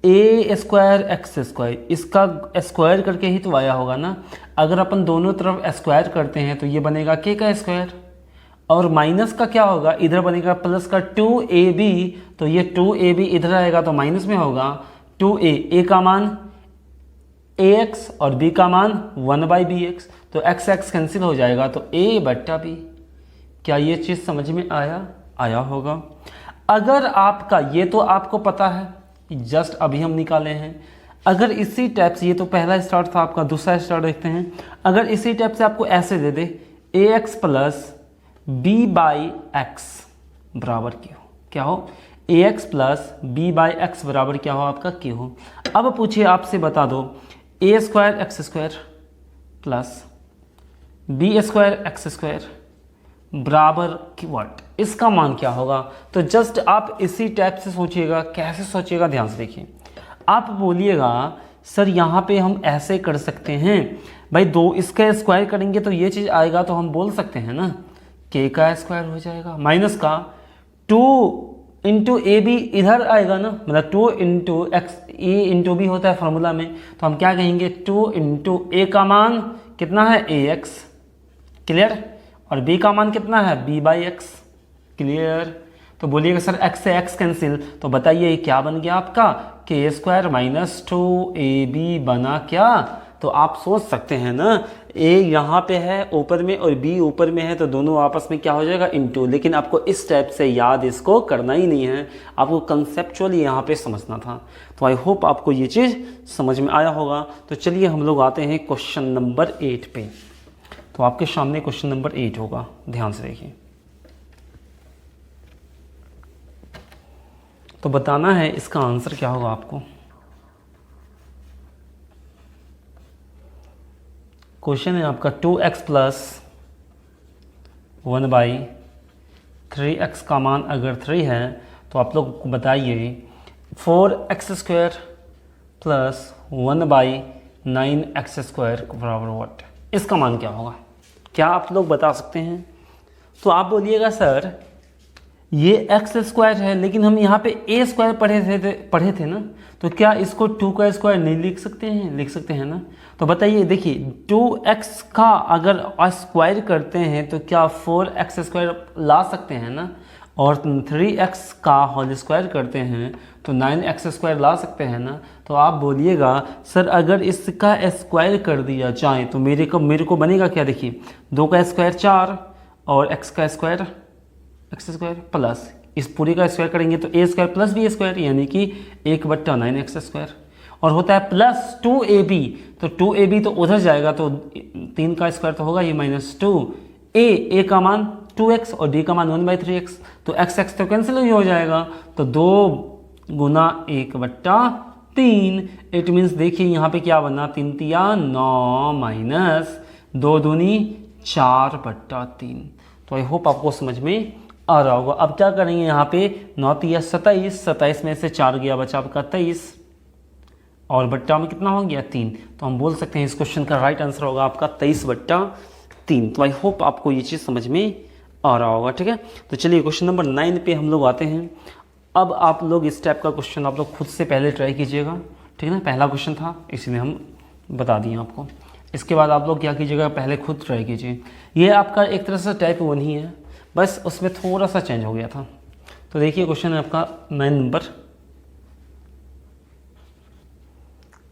ए स्क्वायर एक्स स्क्वायर, इसका स्क्वायर करके ही तो आया होगा ना। अगर अपन दोनों तरफ स्क्वायर करते हैं तो ये बनेगा के का स्क्वायर, और माइनस का क्या होगा, इधर बनेगा प्लस का 2ab, तो ये 2ab इधर आएगा तो माइनस में होगा 2a, ए का मान ax और b का मान 1/bx, तो x x कैंसिल हो जाएगा तो a/b। क्या ये चीज़ समझ में आया होगा। अगर आपका ये तो आपको पता है, जस्ट अभी हम निकाले हैं। अगर इसी टाइप से, ये तो पहला स्टार्ट था आपका, दूसरा स्टार्ट देखते हैं। अगर इसी टाइप से आपको ऐसे दे दे ax प्लस b/x बराबर क्या हो ax प्लस b/x बराबर क्या हो आपका q हो। अब पूछिए, आपसे बता दो a square x square plus b square x square बराबर व्हाट, इसका मान क्या होगा। तो जस्ट आप इसी टाइप से सोचिएगा। कैसे सोचिएगा, ध्यान से देखिए। आप बोलिएगा सर यहाँ पे हम ऐसे कर सकते हैं भाई, दो इसका स्क्वायर करेंगे तो ये चीज़ आएगा, तो हम बोल सकते हैं ना के का स्क्वायर हो जाएगा, माइनस का 2 इंटू ए बी इधर आएगा ना, मतलब 2 इंटू एक्स, ए इंटू बी होता है फार्मूला में, तो हम क्या कहेंगे 2 इंटू ए का मान कितना है ए एक्स, क्लियर, और b का मान कितना है b/x, क्लियर। तो बोलिएगा सर x से x कैंसिल, तो बताइए क्या बन गया आपका के स्क्वायर माइनस 2ab बना क्या। तो आप सोच सकते हैं ना, a यहाँ पे है ऊपर में और b ऊपर में है, तो दोनों आपस में क्या हो जाएगा इनटू। लेकिन आपको इस टाइप से याद इसको करना ही नहीं है, आपको कंसेप्चुअली यहाँ पे समझना था। तो आई होप आपको ये चीज़ समझ में आया होगा। तो चलिए हम लोग आते हैं क्वेश्चन नंबर 8 पे। तो आपके सामने क्वेश्चन नंबर 8 होगा, ध्यान से देखिए। तो बताना है इसका आंसर क्या होगा आपको। क्वेश्चन है आपका 2x प्लस 1/3x का मान अगर 3 है, तो आप लोग बताइए 4x square plus 1/9x square बराबर व्हाट, इसका मान क्या होगा। क्या आप लोग बता सकते हैं। तो आप बोलिएगा सर ये एक्स स्क्वायर है, लेकिन हम यहाँ पे ए स्क्वायर पढ़े थे ना, तो क्या इसको 2 का स्क्वायर नहीं लिख सकते हैं ना। तो बताइए, देखिए 2x का अगर स्क्वायर करते हैं तो क्या 4x स्क्वायर ला सकते हैं ना, और 3x का होल स्क्वायर करते हैं तो 9x स्क्वायर ला सकते हैं ना। तो आप बोलिएगा सर अगर इसका स्क्वायर कर दिया जाए तो मेरे को बनेगा क्या, देखिए 2 का स्क्वायर 4 और x का स्क्वायर एक्स स्क्वायर प्लस इस पूरी का स्क्वायर करेंगे तो ए स्क्वायर प्लस बी स्क्वायर, यानी कि 1/9x स्क्वायर, और होता है प्लस 2ab, तो 2ab तो उधर जाएगा तो 3 का स्क्वायर तो होगा ये -2, ए का मान 2x और d का मान 1/3x, तो x तो कैंसिल ही हो जाएगा, तो 2 गुना 1/3। इट मीन्स देखिए यहाँ पे क्या बना, 3 तिया 9 माइनस 2 दूनी 4/3। तो आई होप आपको समझ में आ रहा होगा। अब क्या करेंगे, यहाँ पे 9 तिया 27, 27 में से 4 गया बचा आपका 23, और बट्टा में कितना हो गया 3, तो हम बोल सकते हैं इस क्वेश्चन का राइट आंसर होगा आपका 23/3। तो आई होप आपको ये चीज़ समझ में आ रहा होगा, ठीक है। तो चलिए क्वेश्चन नंबर 9 पे हम लोग आते हैं। अब आप लोग इस टाइप का क्वेश्चन आप लोग खुद से पहले ट्राई कीजिएगा, ठीक है ना। पहला क्वेश्चन था इसलिए हम बता दिए आपको। इसके बाद आप लोग क्या कीजिएगा, पहले खुद ट्राई कीजिए। ये आपका एक तरह से टाइप 1 ही है, बस उसमें थोड़ा सा चेंज हो गया था। तो देखिए क्वेश्चन है आपका 9 नंबर।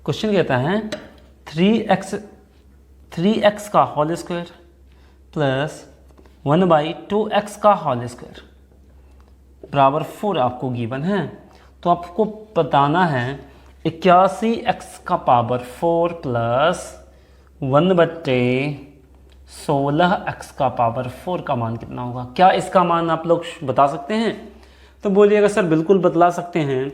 क्वेश्चन कहता है 3x का होल स्क्वायर प्लस 1/2x का होल स्क्वायर बराबर 4 आपको गिवन है। तो आपको बताना है 81x का पावर 4 प्लस 1/16x का पावर 4 का मान कितना होगा। क्या इसका मान आप लोग बता सकते हैं। तो बोलिएगा सर बिल्कुल बतला सकते हैं।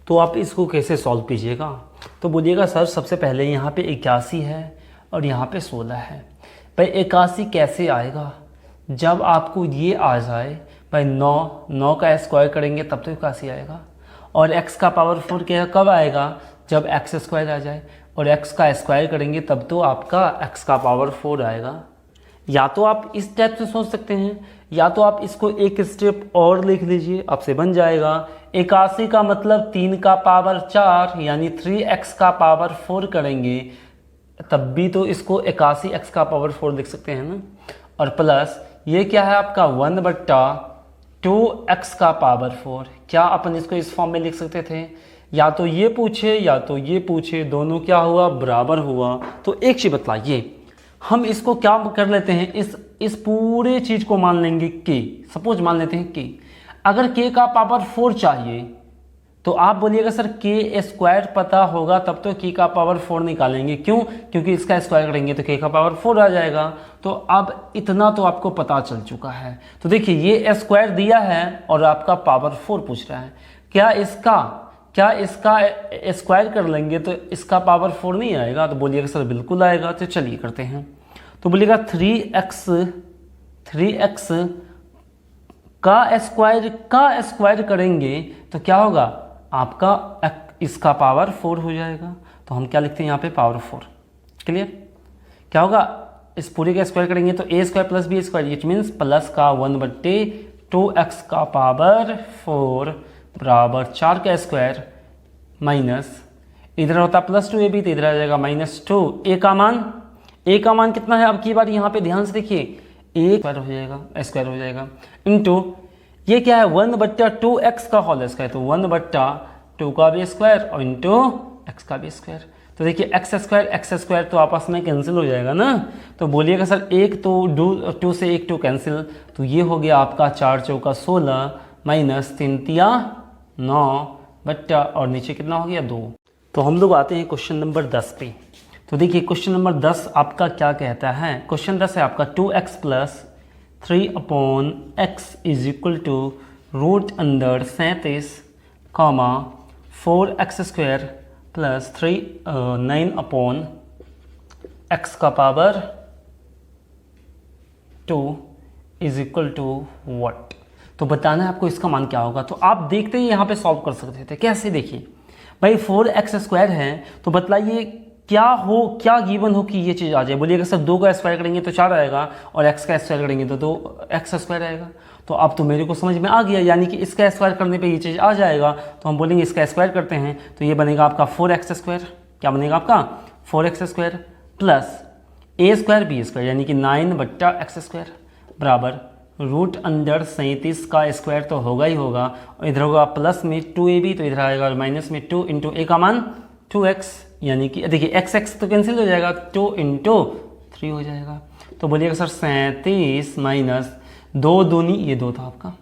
तो आप इसको कैसे सॉल्व कीजिएगा, तो बोलिएगा सर सबसे पहले यहाँ पे 81 है और यहाँ पे 16 है। भाई 81 कैसे आएगा, जब आपको ये आ जाए भाई 9 का स्क्वायर करेंगे तब तो 81 आएगा, और x का पावर 4 क्या कब आएगा, जब x स्क्वायर आ जाए, और x का स्क्वायर करेंगे तब तो आपका x का पावर 4 आएगा। या तो आप इस टाइप से सोच सकते हैं, या तो आप इसको एक स्टेप और लिख लीजिए, आपसे बन जाएगा 81 का मतलब 3 का पावर 4 यानी 3x का पावर 4 करेंगे तब भी तो इसको 81x का पावर 4 लिख सकते हैं ना, और प्लस ये क्या है आपका 1/2x का पावर 4। क्या अपन इसको इस फॉर्म में लिख सकते थे, या तो ये पूछे या तो ये पूछे, दोनों क्या हुआ, बराबर हुआ। तो एक चीज बतलाइए, हम इसको क्या कर लेते हैं, इस पूरे चीज को मान लेंगे के, सपोज मान लेते हैं के, अगर के का पावर 4 चाहिए तो आप बोलिएगा सर के स्क्वायर पता होगा तब तो के का पावर 4 निकालेंगे, क्यों, क्योंकि इसका स्क्वायर करेंगे तो के का पावर 4 आ जाएगा। तो अब इतना तो आपको पता चल चुका है। तो देखिए ये स्क्वायर दिया है और आपका पावर 4 पूछ रहा है, क्या इसका स्क्वायर कर लेंगे तो इसका पावर 4 नहीं आएगा, तो बोलिएगा सर बिल्कुल आएगा। तो चलिए करते हैं, तो बोलिएगा 3x का स्क्वायर करेंगे तो क्या होगा, आपका इसका पावर 4 हो जाएगा। तो हम क्या लिखते हैं यहाँ पे, पावर 4। क्लियर, क्या होगा, इस पूरे का स्क्वायर करेंगे तो a square plus b square, it means plus का 1/2x का पावर 4 बराबर 4 का स्क्वायर माइनस, इधर होता प्लस 2ab तो इधर आ जाएगा -2। a का मान कितना है, अब की बार यहाँ पे ध्यान से देखिए, a स्क्वायर हो जाएगा इंटू ये क्या है 1/2x का होल स्क्वायर, तो 1/2 का भी स्क्वायर और इंटू x का भी स्क्वायर। तो देखिए x स्क्वायर तो आपस में कैंसिल हो जाएगा ना, तो बोलिएगा सर एक तो 2 से 1 2 कैंसिल, तो ये हो गया आपका 4 चौका 16 माइनस 3 तिया 9 बट्टा और नीचे कितना हो गया 2। तो हम लोग आते हैं क्वेश्चन नंबर 10 पे। तो देखिए क्वेश्चन नंबर 10 आपका क्या कहता है, क्वेश्चन 10 है आपका 2x plus 3/x is equal to √37 4x square plus 9/x का power 2 is equal to what. तो बताना है आपको इसका मान क्या होगा। तो आप देखते ही यहाँ पे सॉल्व कर सकते थे, कैसे, देखिए भाई 4x स्क्वायर है तो बतलाइए क्या गिवन हो कि ये चीज़ आ जाए। बोलिएगा सर 2 का स्क्वायर करेंगे तो 4 आएगा और x का स्क्वायर करेंगे तो 2x स्क्वायर आएगा। तो अब तो मेरे को समझ में आ गया, यानी कि इसका स्क्वायर करने पे ये चीज़ आ जाएगा। तो हम बोलेंगे इसका स्क्वायर करते हैं तो ये बनेगा आपका 4x स्क्वायर। क्या बनेगा आपका 4x square plus a square b square यानी कि 9/x स्क्वायर बराबर √37 का स्क्वायर तो होगा ही होगा, और इधर होगा प्लस में 2ab तो इधर आएगा माइनस में 2 इंटू a का मान 2x, यानी कि देखिए x तो कैंसिल हो जाएगा, 2 इंटू 3 हो जाएगा। तो बोलिएगा सर 37 माइनस 2 दूनी, ये 2 था आपका,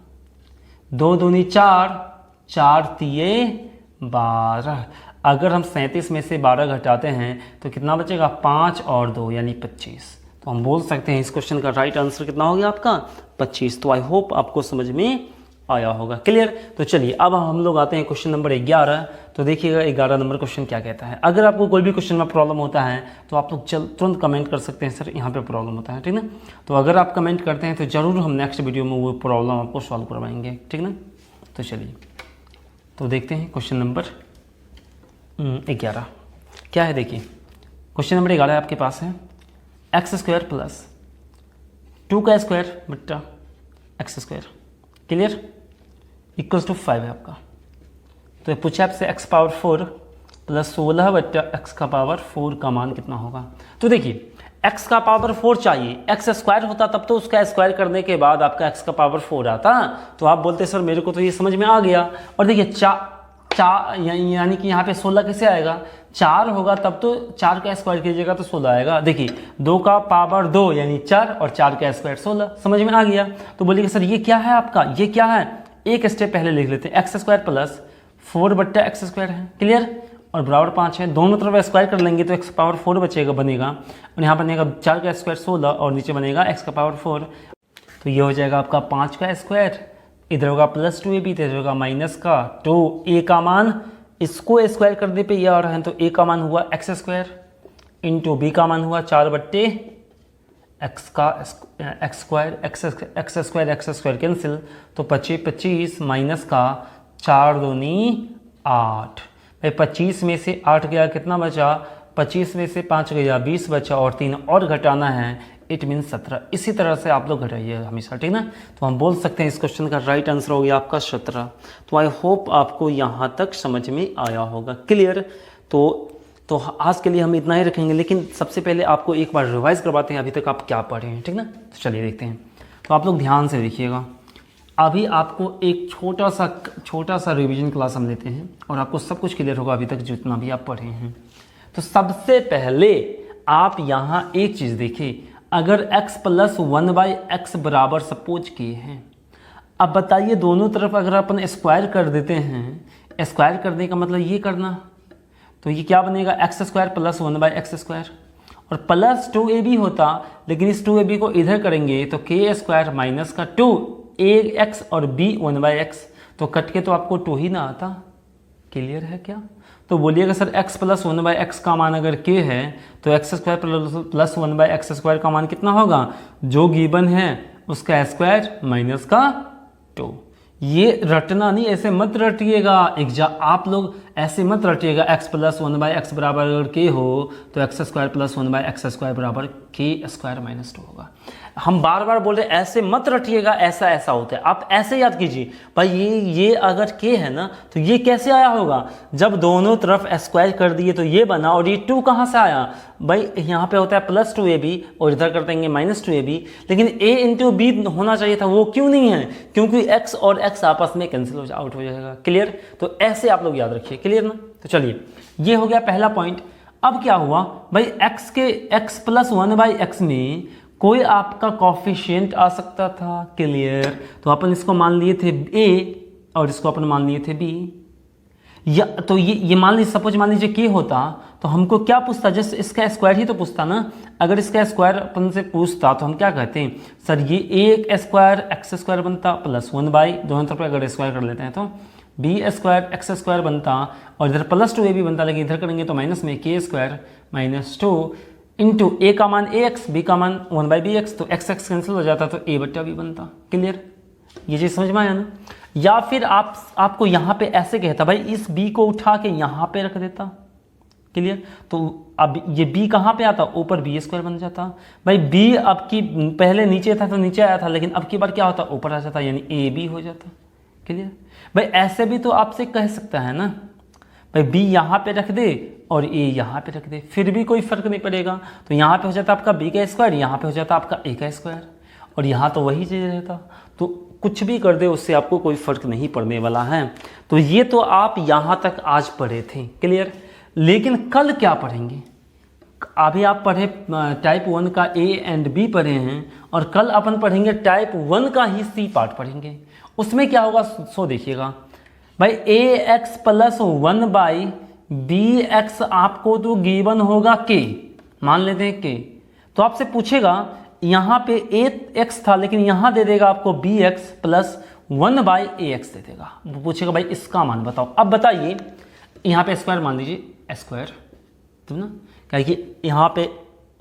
2 दूनी 4, 4 तिये 12। अगर हम 37 में से 12 घटाते हैं तो कितना बचेगा, 5 और 2 यानी 25। तो हम बोल सकते हैं इस क्वेश्चन का राइट आंसर कितना हो गया आपका 25। तो आई होप आपको समझ में आया होगा। क्लियर। तो चलिए अब हम लोग आते हैं क्वेश्चन नंबर 11। तो देखिएगा 11 नंबर क्वेश्चन क्या कहता है। अगर आपको कोई भी क्वेश्चन में प्रॉब्लम होता है तो आप लोग तुरंत कमेंट कर सकते हैं, सर यहाँ पे प्रॉब्लम होता है, ठीक ना। तो अगर आप कमेंट करते हैं तो ज़रूर हम नेक्स्ट वीडियो में वो प्रॉब्लम आपको सॉल्व करवाएंगे, ठीक ना। तो चलिए तो देखते हैं क्वेश्चन नंबर 11 क्या है। देखिए क्वेश्चन नंबर 11 आपके पास है x स्क्वायर प्लस 2 का स्क्वायर बट्टा x square, clear, equals to 5 है आपका। तो पूछा आपसे x पावर 4 प्लस 16 बट्टा x का पावर 4 का मान कितना होगा। तो देखिए x का पावर 4 चाहिए, x स्क्वायर होता तब तो उसका स्क्वायर करने के बाद आपका x का पावर 4 आता, तो आप बोलते सर मेरे को तो ये समझ में आ गया। और देखिए यानी कि यहाँ पे 16 कैसे आएगा, 4 होगा तब तो 4 का स्क्वायर कीजिएगा तो 16 आएगा। देखिए 2 का पावर 2 यानी 4 और 4 का स्क्वायर 16, समझ में आ गया। तो बोलिएगा सर ये क्या है आपका, ये क्या है, एक स्टेप पहले लिख लेते हैं, x स्क्वायर प्लस 4 बट्टा x स्क्वायर है, क्लियर, और बराबर 5 है। दोनों तरफ स्क्वायर कर लेंगे तो x पावर 4 बचेगा बनेगा, और यहाँ बनेगा 4 का स्क्वायर 16 और नीचे बनेगा x का पावर 4। तो ये हो जाएगा आपका 5 का स्क्वायर, इधर होगा प्लस 2ab, इधर होगा माइनस का 2a का मान, इसको स्क्वायर करने पे ये आ रहा है तो a का मान हुआ x स्क्वायर इंटू b का मान हुआ 4 बट्टे एक्स का एक्स स्क्वायर कैंसिल, तो 25 माइनस का 4 दूनी 8। भाई 25 में से 8 गया, कितना बचा? 25 में से 5 गया 20 बचा, और 3 और घटाना है, इट मीन 17। इसी तरह से आप लोग घटाइए हमेशा, ठीक ना। तो हम बोल सकते हैं इस क्वेश्चन का राइट आंसर हो गया आपका 17। तो आई होप आपको यहाँ तक समझ में आया होगा। क्लियर? तो आज के लिए हम इतना ही रखेंगे, लेकिन सबसे पहले आपको एक बार रिवाइज करवाते हैं अभी तक आप क्या पढ़े हैं, ठीक ना। तो चलिए देखते हैं। तो आप लोग ध्यान से देखिएगा, अभी आपको एक छोटा सा रिवीजन क्लास हम लेते हैं और आपको सब कुछ क्लियर होगा अभी तक जितना भी आप पढ़े हैं। तो सबसे पहले आप यहाँ एक चीज़ देखिए, अगर x + 1/x बराबर सपोज किए हैं, अब बताइए दोनों तरफ अगर अपन स्क्वायर कर देते हैं, स्क्वायर करने का मतलब ये करना, तो ये क्या बनेगा? x² + 1/x², और प्लस 2ab होता, लेकिन इस 2ab को इधर करेंगे तो k² माइनस का 2ax और b 1/x, तो कट के तो आपको 2 ही ना आता। क्लियर है क्या? तो बोलिएगा सर x + 1/x का मान अगर k है तो x² + 1/x² का मान कितना होगा? जो गिवन है उसका स्क्वायर माइनस का 2। ये रटना नहीं, ऐसे मत रटिएगा, आप लोग ऐसे मत रटिएगा। x + 1/x बराबर अगर k हो तो x² + 1/x² बराबर k² माइनस 2 होगा। हम बार बार बोल रहे हैं ऐसे मत रटिएगा, ऐसा होता है। आप ऐसे याद कीजिए भाई, ये अगर k है ना तो ये कैसे आया होगा? जब दोनों तरफ स्क्वायर कर दिए तो ये बना, और ये 2 कहाँ से आया भाई? यहाँ पे होता है प्लस 2ab और इधर कर देंगे माइनस 2ab, लेकिन a × b होना चाहिए था, वो क्यों नहीं है? क्योंकि x और x आपस में कैंसिल आउट हो जाएगा। क्लियर? तो ऐसे आप लोग याद रखिए। क्लियर ना? तो चलिए, ये हो गया पहला पॉइंट। अब क्या हुआ भाई, x + 1/x में कोई आपका कॉफिशिएंट आ सकता था। क्लियर? तो अपन इसको मान लिए थे a और इसको अपन मान लिए थे b, या तो ये मान लीजिए, सपोज मान लीजिए k होता तो हमको क्या पूछता? जस्ट इसका स्क्वायर ही तो पूछता ना। अगर इसका स्क्वायर अपन से पूछता तो हम क्या कहते हैं? सर ये a² x² बनता प्लस 1/, दोनों तरफ अगर स्क्वायर कर लेते हैं तो b² x² बनता, और इधर प्लस 2ab बनता, लेकिन इधर करेंगे तो माइनस में k² माइनस 2 इंटू a का मान ax, b का मान 1/bx, तो x कैंसिल हो जाता तो a/b बनता। क्लियर? ये चीज़ समझ में आया ना? या फिर आपको यहाँ पे ऐसे कहता भाई, इस b को उठा के यहाँ पे रख देता। क्लियर? तो अब ये b कहाँ पे आता? ऊपर b² बन जाता। भाई b अब की पहले नीचे था तो नीचे आया था, लेकिन अब की बार क्या होता? ऊपर आ जाता, यानी ab हो जाता। क्लियर? भाई ऐसे भी तो आपसे कह सकता है ना भाई, b यहाँ पे रख दे और a यहाँ पे रख दे, फिर भी कोई फर्क नहीं पड़ेगा। तो यहाँ पे हो जाता आपका b², यहाँ पे हो जाता आपका a², और यहाँ तो वही चीज़ रहता। तो कुछ भी कर दे उससे आपको कोई फर्क नहीं पड़ने वाला है। तो ये तो आप यहाँ तक आज पढ़े थे। क्लियर? लेकिन कल क्या पढ़ेंगे? अभी आप पढ़े टाइप 1 का a एंड b पढ़े हैं, और कल अपन पढ़ेंगे टाइप 1 का ही c पार्ट पढ़ेंगे। उसमें क्या होगा सो देखिएगा भाई, ax + 1/bx आपको तो गिवन होगा k, मान लेते हैं k। तो आपसे पूछेगा यहाँ पे ax था, लेकिन यहाँ दे देगा आपको bx + 1/ax दे देगा। वो पूछेगा भाई इसका मान बताओ। अब बताइए, यहाँ पे स्क्वायर मान लीजिए स्क्वायर, तो ना क्या कि यहाँ पे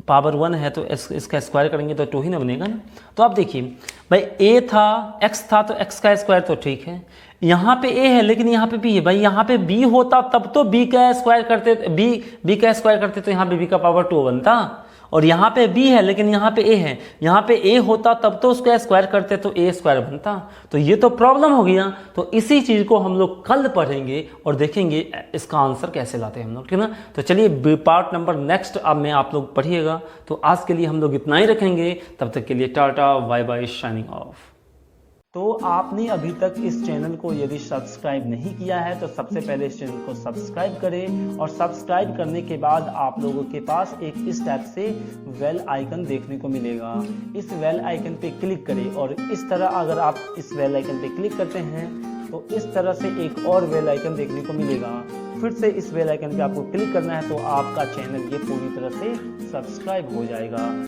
पावर 1 है तो इसका स्क्वायर करेंगे तो 2 ही ना बनेगा ना। तो आप देखिए भाई, a था x था तो x का स्क्वायर तो ठीक है, यहाँ पे a है लेकिन यहाँ पे b है। भाई यहाँ पे b होता तब तो b का स्क्वायर करते, b का स्क्वायर करते तो यहाँ पे b का पावर 2 बनता, और यहाँ पे b है लेकिन यहाँ पे a है। यहाँ पे a होता तब तो उसका स्क्वायर करते तो a² बनता। तो ये तो प्रॉब्लम हो गया। तो इसी चीज़ को हम लोग कल पढ़ेंगे और देखेंगे इसका आंसर कैसे लाते हैं हम लोग, ठीक है ना। तो चलिए पार्ट नंबर नेक्स्ट अब में आप लोग पढ़िएगा। तो आज के लिए हम लोग इतना ही रखेंगे, तब तक के लिए tata bye bye, signing off. तो आपने अभी तक इस चैनल को यदि सब्सक्राइब नहीं किया है तो सबसे पहले इस चैनल को सब्सक्राइब करें, और सब्सक्राइब करने के बाद आप लोगों के पास एक इस टाइप से बेल आइकन देखने को मिलेगा। इस बेल आइकन पे क्लिक करें, और इस तरह अगर आप इस बेल आइकन पे क्लिक करते हैं तो इस तरह से एक और बेल आइकन देखने को मिलेगा। फिर से इस बेल आइकन पे आपको क्लिक करना है तो आपका चैनल ये पूरी तरह से सब्सक्राइब हो जाएगा।